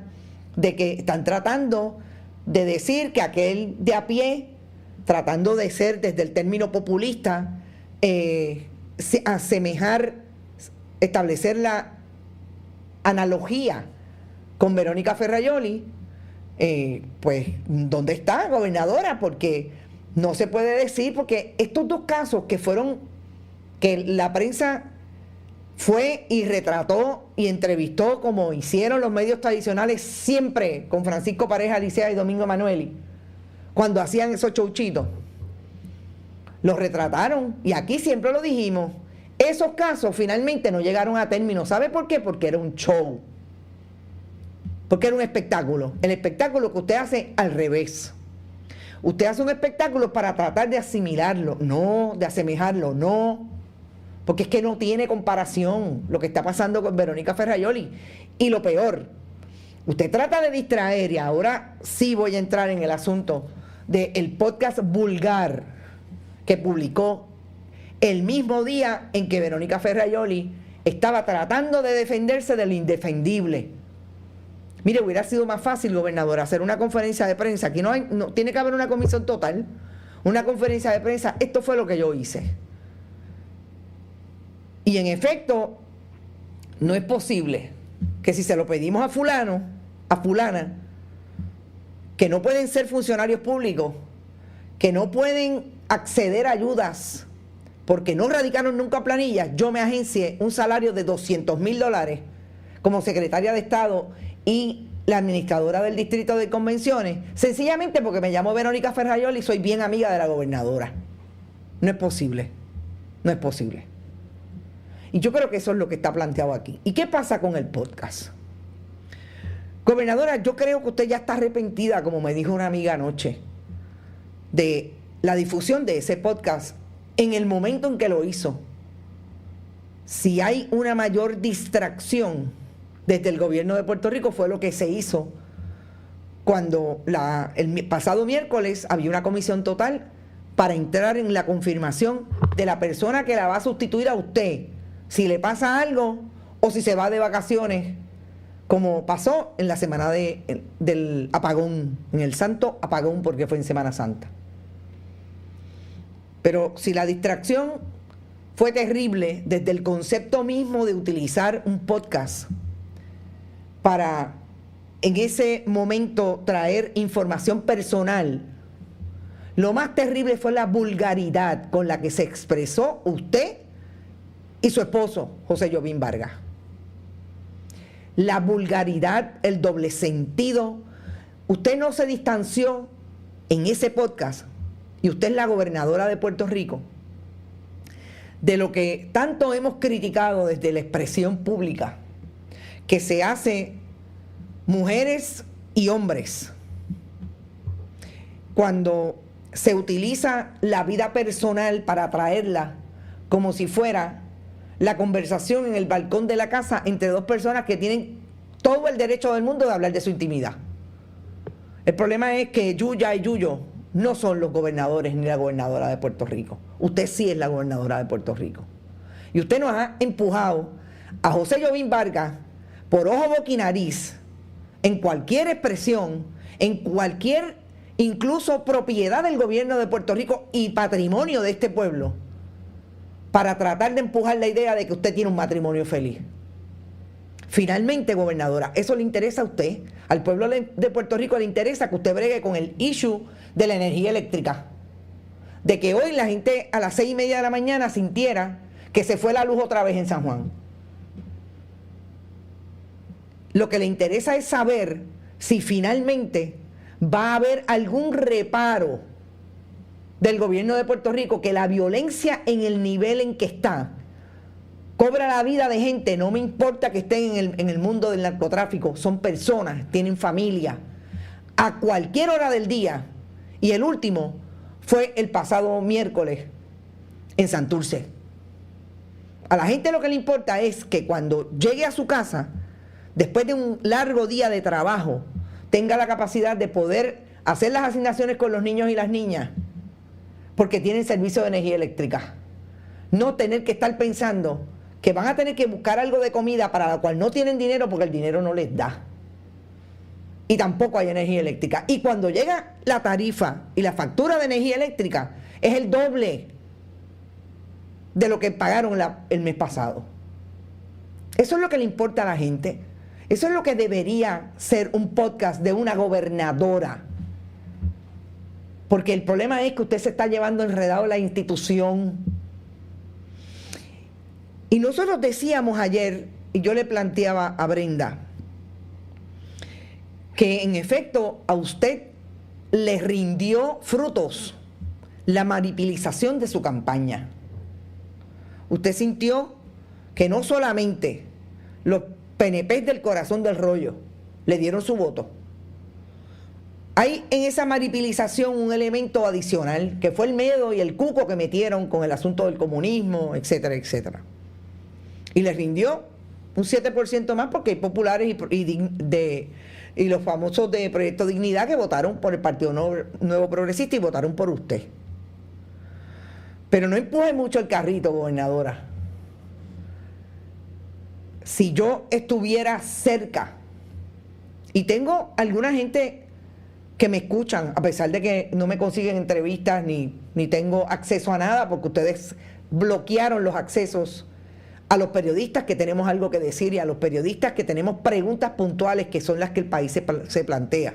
de que están tratando de decir que aquel de a pie, tratando de ser desde el término populista, establecer la analogía con Verónica Ferrajoli, pues, ¿dónde está, gobernadora? Porque no se puede decir, porque estos dos casos que la prensa fue y retrató y entrevistó como hicieron los medios tradicionales siempre con Francisco Pareja Licea y Domingo Emanueli, cuando hacían esos chouchitos, los retrataron, y aquí siempre lo dijimos, Esos casos finalmente no llegaron a término. ¿Sabe por qué? Porque era un show. Porque era un espectáculo. El espectáculo que usted hace al revés. Usted hace un espectáculo para tratar de asimilarlo, no de asemejarlo, no. Porque es que no tiene comparación lo que está pasando con Verónica Ferrajoli. Y lo peor, usted trata de distraer, y ahora sí voy a entrar en el asunto del podcast vulgar que publicó el mismo día en que Verónica Ferrajoli estaba tratando de defenderse de lo indefendible. Mire, hubiera sido más fácil, gobernador, hacer una conferencia de prensa. Aquí no tiene que haber una comisión total, una conferencia de prensa. Esto fue lo que yo hice. Y en efecto, no es posible que si se lo pedimos a fulano, a fulana, que no pueden ser funcionarios públicos, que no pueden acceder a ayudas, porque no radicaron nunca planillas, yo me agencié un salario de $200,000 como secretaria de Estado y la administradora del Distrito de Convenciones, sencillamente porque me llamo Verónica Ferrajoli y soy bien amiga de la gobernadora. No es posible. No es posible. Y yo creo que eso es lo que está planteado aquí. ¿Y qué pasa con el podcast? Gobernadora, yo creo que usted ya está arrepentida, como me dijo una amiga anoche, de la difusión de ese podcast en el momento en que lo hizo. Si hay una mayor distracción desde el gobierno de Puerto Rico, fue lo que se hizo cuando el pasado miércoles había una comisión total para entrar en la confirmación de la persona que la va a sustituir a usted, si le pasa algo o si se va de vacaciones, como pasó en la semana del apagón, en el santo apagón, porque fue en Semana Santa. Pero si la distracción fue terrible desde el concepto mismo de utilizar un podcast para en ese momento traer información personal, lo más terrible fue la vulgaridad con la que se expresó usted y su esposo, José Jovín Vargas. La vulgaridad, el doble sentido. Usted no se distanció en ese podcast, y usted es la gobernadora de Puerto Rico, de lo que tanto hemos criticado desde la expresión pública, que se hace mujeres y hombres cuando se utiliza la vida personal para traerla como si fuera la conversación en el balcón de la casa entre dos personas que tienen todo el derecho del mundo de hablar de su intimidad. El problema es que Yuya y Yuyo no son los gobernadores ni la gobernadora de Puerto Rico. Usted sí es la gobernadora de Puerto Rico. Y usted nos ha empujado a José Jovín Vargas por ojo, boca y nariz en cualquier expresión, en cualquier incluso propiedad del gobierno de Puerto Rico y patrimonio de este pueblo, para tratar de empujar la idea de que usted tiene un matrimonio feliz. Finalmente, gobernadora, ¿eso le interesa a usted? Al pueblo de Puerto Rico le interesa que usted bregue con el issue de la energía eléctrica. De que hoy la gente a las 6:30 de la mañana sintiera que se fue la luz otra vez en San Juan. Lo que le interesa es saber si finalmente va a haber algún reparo del gobierno de Puerto Rico, que la violencia en el nivel en que está cobra la vida de gente. No me importa que estén en el mundo del narcotráfico, son personas, tienen familia, a cualquier hora del día. Y el último fue el pasado miércoles en Santurce. A la gente lo que le importa es que cuando llegue a su casa, después de un largo día de trabajo, tenga la capacidad de poder hacer las asignaciones con los niños y las niñas, porque tienen servicio de energía eléctrica. No tener que estar pensando que van a tener que buscar algo de comida para la cual no tienen dinero porque el dinero no les da. Y tampoco hay energía eléctrica. Y cuando llega la tarifa y la factura de energía eléctrica, es el doble de lo que pagaron el mes pasado. Eso es lo que le importa a la gente. Eso es lo que debería ser un podcast de una gobernadora. Porque el problema es que usted se está llevando enredado la institución. Y nosotros decíamos ayer, y yo le planteaba a Brenda, que en efecto a usted le rindió frutos la manipulación de su campaña. usted sintió que no solamente los PNP del corazón del rollo le dieron su voto. Hay en esa maripilización un elemento adicional, que fue el miedo y el cuco que metieron con el asunto del comunismo, etcétera, etcétera. Y les rindió un 7% más porque hay populares y los famosos de Proyecto Dignidad que votaron por el Partido Nuevo Progresista y votaron por usted. Pero no empuje mucho el carrito, gobernadora. Si yo estuviera cerca, y tengo alguna gente que me escuchan, a pesar de que no me consiguen entrevistas ni tengo acceso a nada, porque ustedes bloquearon los accesos a los periodistas que tenemos algo que decir y a los periodistas que tenemos preguntas puntuales que son las que el país se plantea.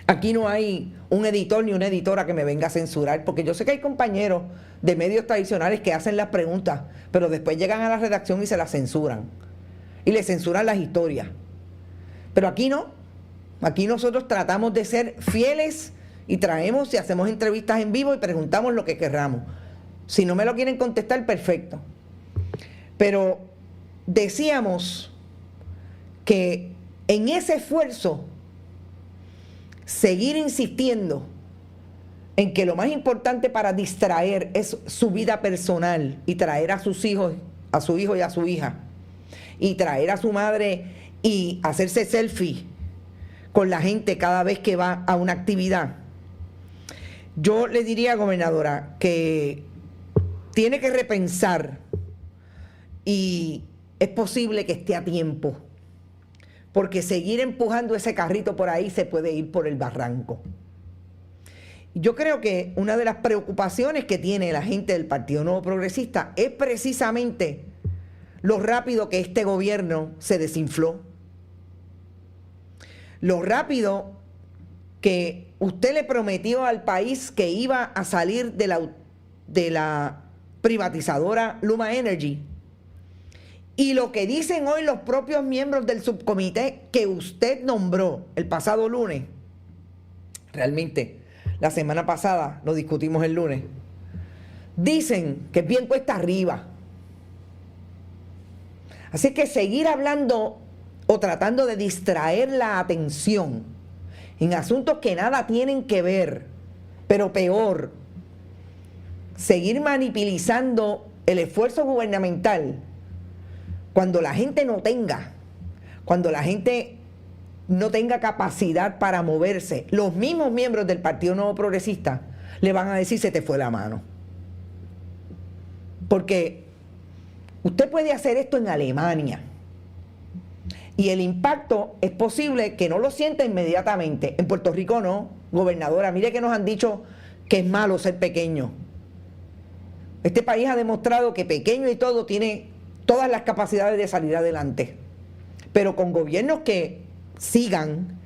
Aquí no hay un editor ni una editora que me venga a censurar, porque yo sé que hay compañeros de medios tradicionales que hacen las preguntas, pero después llegan a la redacción y se las censuran. Y le censuran las historias. Pero aquí no. Aquí nosotros tratamos de ser fieles y traemos y hacemos entrevistas en vivo y preguntamos lo que querramos. Si no me lo quieren contestar, perfecto. Pero decíamos que en ese esfuerzo, seguir insistiendo en que lo más importante para distraer es su vida personal y traer a sus hijos, a su hijo y a su hija, y traer a su madre y hacerse selfie con la gente cada vez que va a una actividad. Yo le diría, gobernadora, que tiene que repensar y es posible que esté a tiempo, porque seguir empujando ese carrito por ahí se puede ir por el barranco. Yo creo que una de las preocupaciones que tiene la gente del Partido Nuevo Progresista es precisamente lo rápido que este gobierno se desinfló. Lo rápido que usted le prometió al país que iba a salir de la privatizadora Luma Energy. Y lo que dicen hoy los propios miembros del subcomité que usted nombró el pasado lunes, realmente la semana pasada lo discutimos el lunes, dicen que es bien cuesta arriba. Así que seguir hablando o tratando de distraer la atención en asuntos que nada tienen que ver, pero peor, seguir manipulando el esfuerzo gubernamental cuando la gente no tenga capacidad para moverse. Los mismos miembros del Partido Nuevo Progresista le van a decir: se te fue la mano. Porque usted puede hacer esto en Alemania y el impacto es posible que no lo sienta inmediatamente. En Puerto Rico no, gobernadora. Mire que nos han dicho que es malo ser pequeño. Este país ha demostrado que pequeño y todo tiene todas las capacidades de salir adelante. Pero con gobiernos que sigan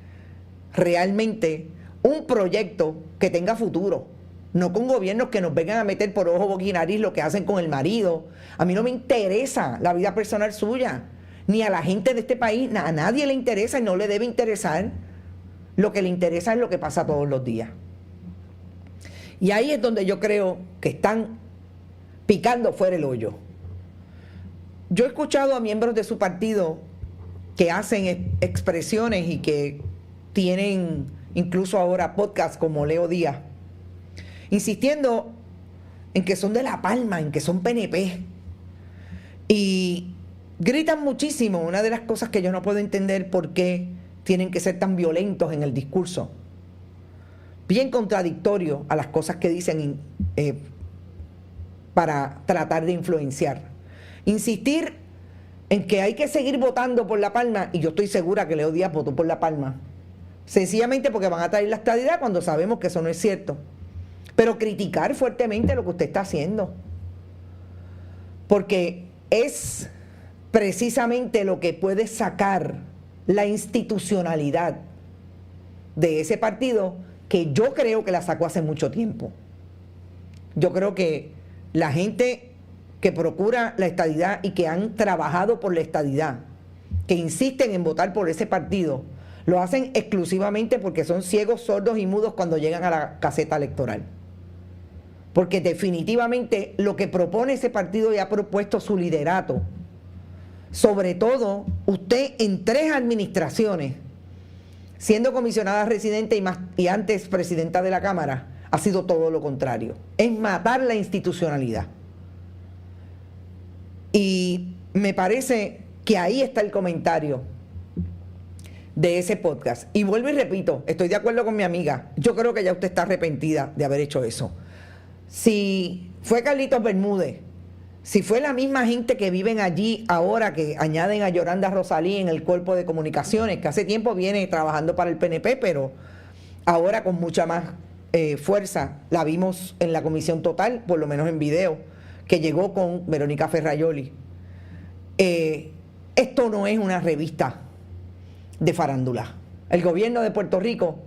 realmente un proyecto que tenga futuro. No con gobiernos que nos vengan a meter por ojo, boca y nariz lo que hacen con el marido. A mí no me interesa la vida personal suya, ni a la gente de este país. A nadie le interesa y no le debe interesar. Lo que le interesa es lo que pasa todos los días. Y ahí es donde yo creo que están picando fuera el hoyo. Yo he escuchado a miembros de su partido que hacen expresiones y que tienen incluso ahora podcast como Leo Díaz, insistiendo en que son de La Palma, en que son PNP. Y gritan muchísimo. Una de las cosas que yo no puedo entender por qué tienen que ser tan violentos en el discurso. Bien contradictorio a las cosas que dicen para tratar de influenciar. Insistir en que hay que seguir votando por La Palma, y yo estoy segura que Leo Díaz votó por La Palma, sencillamente porque van a traer la estadidad cuando sabemos que eso no es cierto. Pero criticar fuertemente lo que usted está haciendo, porque es precisamente lo que puede sacar la institucionalidad de ese partido, que yo creo que la sacó hace mucho tiempo. Yo creo que la gente que procura la estadidad y que han trabajado por la estadidad, que insisten en votar por ese partido, lo hacen exclusivamente porque son ciegos, sordos y mudos cuando llegan a la caseta electoral. porque definitivamente lo que propone ese partido y ha propuesto su liderato, sobre todo usted en 3 administraciones, siendo comisionada residente y antes presidenta de la Cámara, ha sido todo lo contrario, es matar la institucionalidad. Y me parece que ahí está el comentario de ese podcast. Y vuelvo y repito, estoy de acuerdo con mi amiga, yo creo que ya usted está arrepentida de haber hecho eso. Si fue Carlitos Bermúdez, si fue la misma gente que viven allí ahora, que añaden a Yoranda Rosalí en el cuerpo de comunicaciones, que hace tiempo viene trabajando para el PNP, pero ahora con mucha más fuerza, la vimos en la Comisión Total, por lo menos en video, que llegó con Verónica Ferrayoli. Esto no es una revista de farándula. El gobierno de Puerto Rico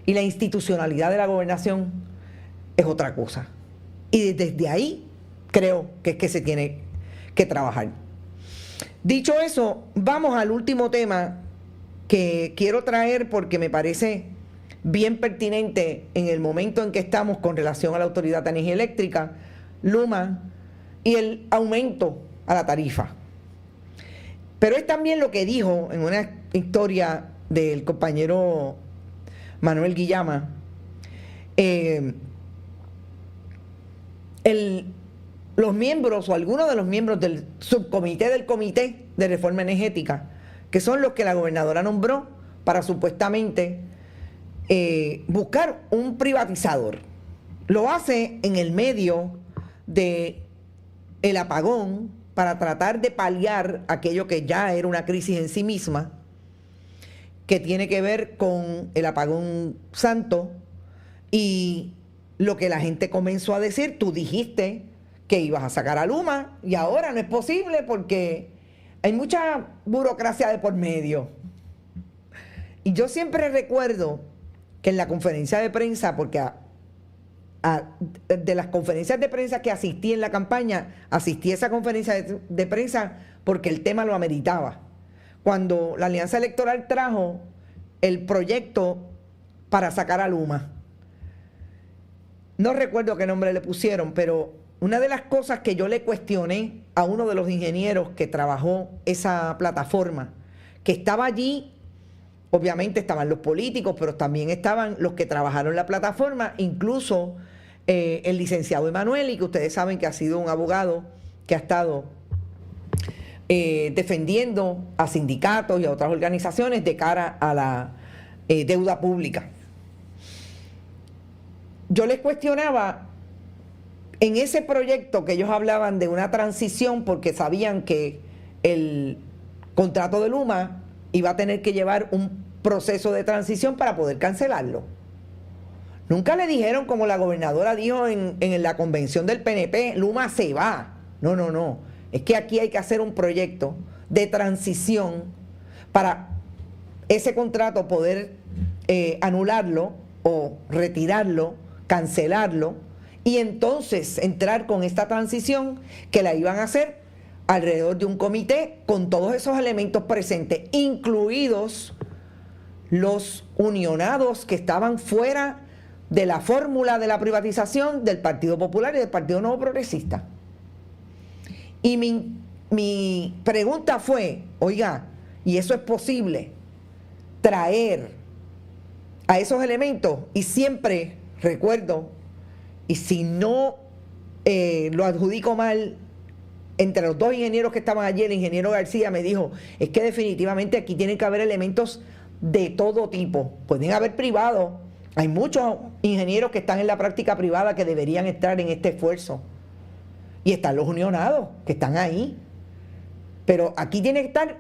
y la institucionalidad de la gobernación es otra cosa. Y desde ahí creo que es que se tiene que trabajar. Dicho eso, vamos al último tema que quiero traer porque me parece bien pertinente en el momento en que estamos con relación a la Autoridad de Energía Eléctrica, Luma, y el aumento a la tarifa. Pero es también lo que dijo en una historia del compañero Manuel Guillama, los miembros o algunos de los miembros del subcomité del Comité de Reforma Energética, que son los que la gobernadora nombró para supuestamente buscar un privatizador. Lo hace en el medio de el apagón para tratar de paliar aquello que ya era una crisis en sí misma, que tiene que ver con el apagón santo y lo que la gente comenzó a decir. Tú dijiste que ibas a sacar a Luma y ahora no es posible porque hay mucha burocracia de por medio. Y yo siempre recuerdo que en la conferencia de prensa, porque de las conferencias de prensa que asistí en la campaña, asistí a esa conferencia de prensa porque el tema lo ameritaba. Cuando la Alianza Electoral trajo el proyecto para sacar a Luma, no recuerdo qué nombre le pusieron, pero una de las cosas que yo le cuestioné a uno de los ingenieros que trabajó esa plataforma, que estaba allí, obviamente estaban los políticos, pero también estaban los que trabajaron la plataforma, incluso el licenciado Emanueli, que ustedes saben que ha sido un abogado que ha estado defendiendo a sindicatos y a otras organizaciones de cara a la deuda pública. Yo les cuestionaba en ese proyecto que ellos hablaban de una transición porque sabían que el contrato de Luma iba a tener que llevar un proceso de transición para poder cancelarlo. Nunca le dijeron, como la gobernadora dijo en la convención del PNP, Luma se va. No, no, no. Es que aquí hay que hacer un proyecto de transición para ese contrato poder anularlo o retirarlo, cancelarlo, y entonces entrar con esta transición que la iban a hacer alrededor de un comité con todos esos elementos presentes, incluidos los unionados que estaban fuera de la fórmula de la privatización del Partido Popular y del Partido Nuevo Progresista. Y mi pregunta fue, oiga, ¿y eso es posible? Traer a esos elementos, y siempre recuerdo, y si no lo adjudico mal, entre los dos ingenieros que estaban allí, el ingeniero García me dijo, es que definitivamente aquí tienen que haber elementos de todo tipo. Pueden haber privados, hay muchos ingenieros que están en la práctica privada que deberían estar en este esfuerzo, y están los unionados que están ahí, pero aquí tiene que estar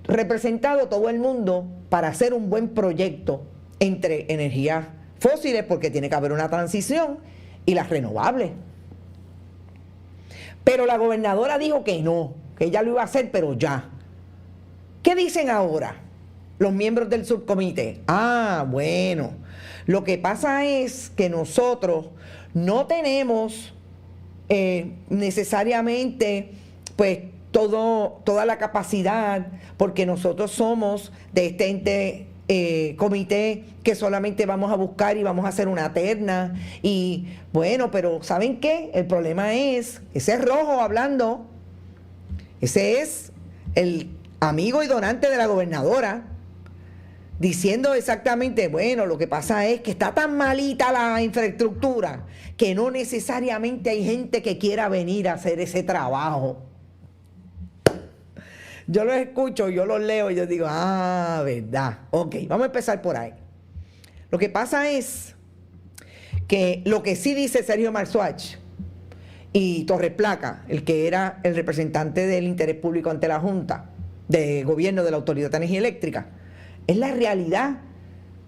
representado todo el mundo para hacer un buen proyecto entre energías fósiles, porque tiene que haber una transición, y las renovables. Pero la gobernadora dijo que no, que ella lo iba a hacer, pero ya. ¿Qué dicen ahora los miembros del subcomité? Ah, bueno, lo que pasa es que nosotros no tenemos necesariamente pues toda la capacidad, porque nosotros somos de este ente comité que solamente vamos a buscar y vamos a hacer una terna. Y bueno, pero ¿saben qué? El problema es, ese es Rojo hablando, ese es el amigo y donante de la gobernadora, diciendo exactamente, bueno, lo que pasa es que está tan malita la infraestructura que no necesariamente hay gente que quiera venir a hacer ese trabajo. Yo los escucho, yo los leo y yo digo, ah, verdad. Ok, vamos a empezar por ahí. Lo que pasa es que lo que sí dice Sergio Marzuach y Torres Placa, el que era el representante del interés público ante la Junta de Gobierno de la Autoridad de Energía Eléctrica, es la realidad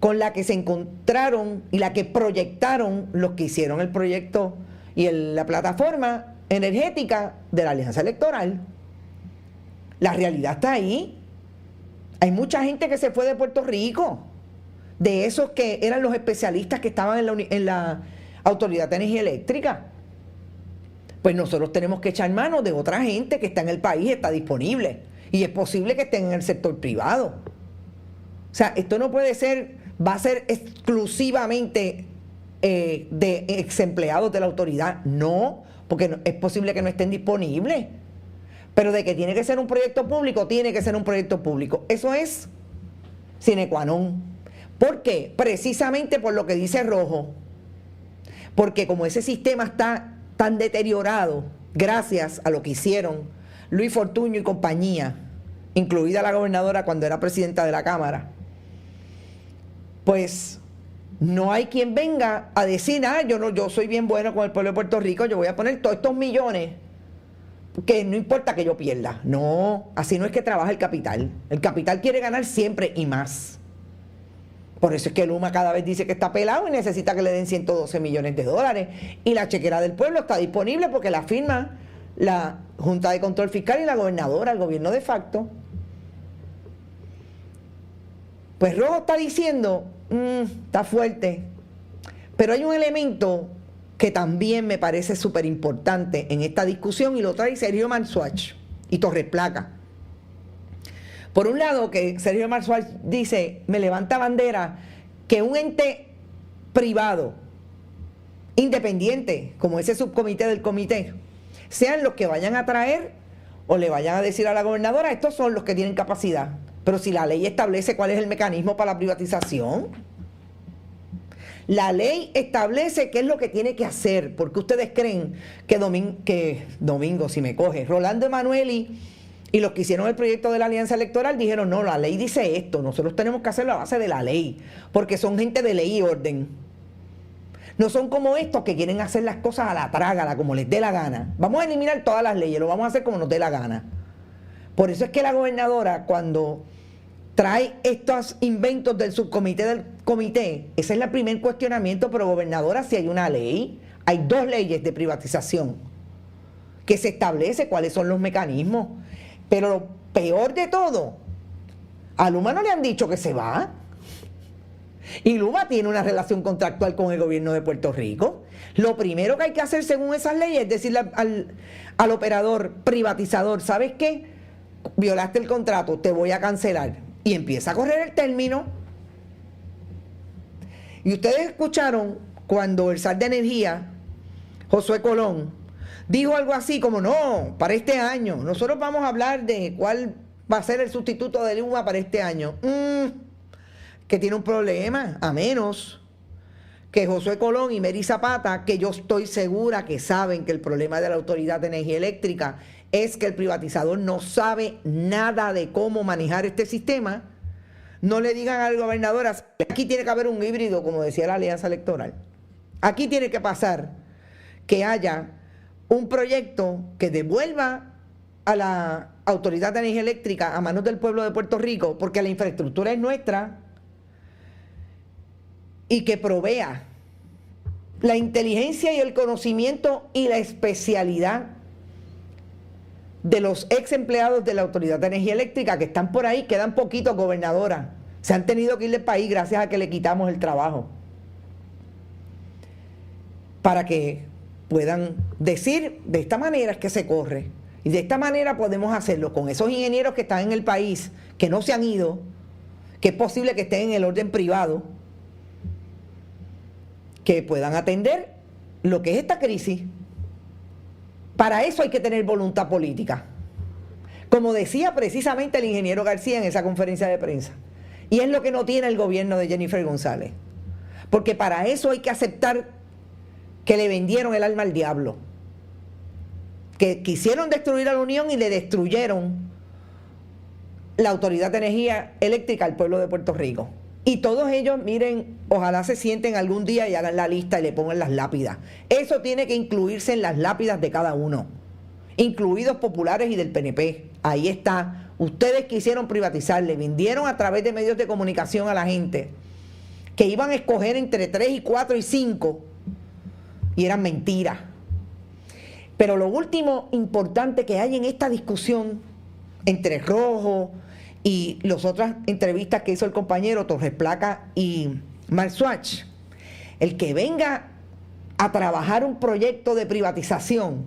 con la que se encontraron y la que proyectaron los que hicieron el proyecto y la plataforma energética de la Alianza Electoral. La realidad está ahí. Hay mucha gente que se fue de Puerto Rico, de esos que eran los especialistas que estaban en la Autoridad de Energía Eléctrica. Pues nosotros tenemos que echar mano de otra gente que está en el país, está disponible. Y es posible que estén en el sector privado. O sea, esto no puede ser, va a ser exclusivamente de ex empleados de la autoridad. No, porque es posible que no estén disponibles. Pero de que tiene que ser un proyecto público, tiene que ser un proyecto público. Eso es sine qua non. ¿Por qué? Precisamente por lo que dice Rojo. Porque como ese sistema está tan deteriorado, gracias a lo que hicieron Luis Fortuño y compañía, incluida la gobernadora cuando era presidenta de la Cámara, pues no hay quien venga a decir, yo soy bien bueno con el pueblo de Puerto Rico, yo voy a poner todos estos millones, que no importa que yo pierda. No, así no es que trabaja el capital. El capital quiere ganar siempre y más. Por eso es que Luma cada vez dice que está pelado y necesita que le den 112 millones de dólares. Y la chequera del pueblo está disponible porque la firma la Junta de Control Fiscal y la gobernadora, el gobierno de facto. Pues Rojo está diciendo, está fuerte. Pero hay un elemento que también me parece súper importante en esta discusión y lo trae Sergio Marzuach y Torres Placa. Por un lado, que Sergio Marzuach dice, me levanta bandera, que un ente privado, independiente, como ese subcomité del comité, sean los que vayan a traer o le vayan a decir a la gobernadora, estos son los que tienen capacidad. Pero si la ley establece cuál es el mecanismo para la privatización, la ley establece qué es lo que tiene que hacer. Porque ustedes creen que Domingo, si me coge, Rolando Emanueli y los que hicieron el proyecto de la Alianza Electoral dijeron, no, la ley dice esto, nosotros tenemos que hacerlo a base de la ley, porque son gente de ley y orden. No son como estos que quieren hacer las cosas a la trágala, como les dé la gana. Vamos a eliminar todas las leyes, lo vamos a hacer como nos dé la gana. Por eso es que la gobernadora, cuando trae estos inventos del subcomité del comité, ese es el primer cuestionamiento. Pero gobernadora, si hay una ley, hay dos leyes de privatización que se establece cuáles son los mecanismos. Pero lo peor de todo, a Luma no le han dicho que se va, y Luma tiene una relación contractual con el gobierno de Puerto Rico. Lo primero que hay que hacer según esas leyes es decirle al operador privatizador, ¿sabes qué? Violaste el contrato, te voy a cancelar. Y empieza a correr el término. Y ustedes escucharon cuando el zar de energía, Josué Colón, dijo algo así como, no, para este año, nosotros vamos a hablar de cuál va a ser el sustituto de Luma para este año. Que tiene un problema, a menos que Josué Colón y Mary Zapata, que yo estoy segura que saben que el problema de la Autoridad de Energía Eléctrica es que el privatizador no sabe nada de cómo manejar este sistema, no le digan al gobernador, aquí tiene que haber un híbrido, como decía la Alianza Electoral. Aquí tiene que pasar que haya un proyecto que devuelva a la Autoridad de Energía Eléctrica a manos del pueblo de Puerto Rico, porque la infraestructura es nuestra, y que provea la inteligencia y el conocimiento y la especialidad de los ex empleados de la Autoridad de Energía Eléctrica que están por ahí. Quedan poquitos, gobernadora. Se han tenido que ir del país gracias a que le quitamos el trabajo, para que puedan decir, de esta manera es que se corre, y de esta manera podemos hacerlo, con esos ingenieros que están en el país, que no se han ido, que es posible que estén en el orden privado, que puedan atender lo que es esta crisis. Para eso hay que tener voluntad política, como decía precisamente el ingeniero García en esa conferencia de prensa, y es lo que no tiene el gobierno de Jennifer González, porque para eso hay que aceptar que le vendieron el alma al diablo, que quisieron destruir a la Unión y le destruyeron la Autoridad de Energía Eléctrica al pueblo de Puerto Rico. Y todos ellos, miren, ojalá se sienten algún día y hagan la lista y le pongan las lápidas. Eso tiene que incluirse en las lápidas de cada uno, incluidos populares y del PNP. Ahí está. Ustedes quisieron privatizar, le vendieron a través de medios de comunicación a la gente que iban a escoger entre 3 y 4 y 5, y eran mentiras. Pero lo último importante que hay en esta discusión entre Rojo y las otras entrevistas que hizo el compañero Torres Placa y Mark Swatch, el que venga a trabajar un proyecto de privatización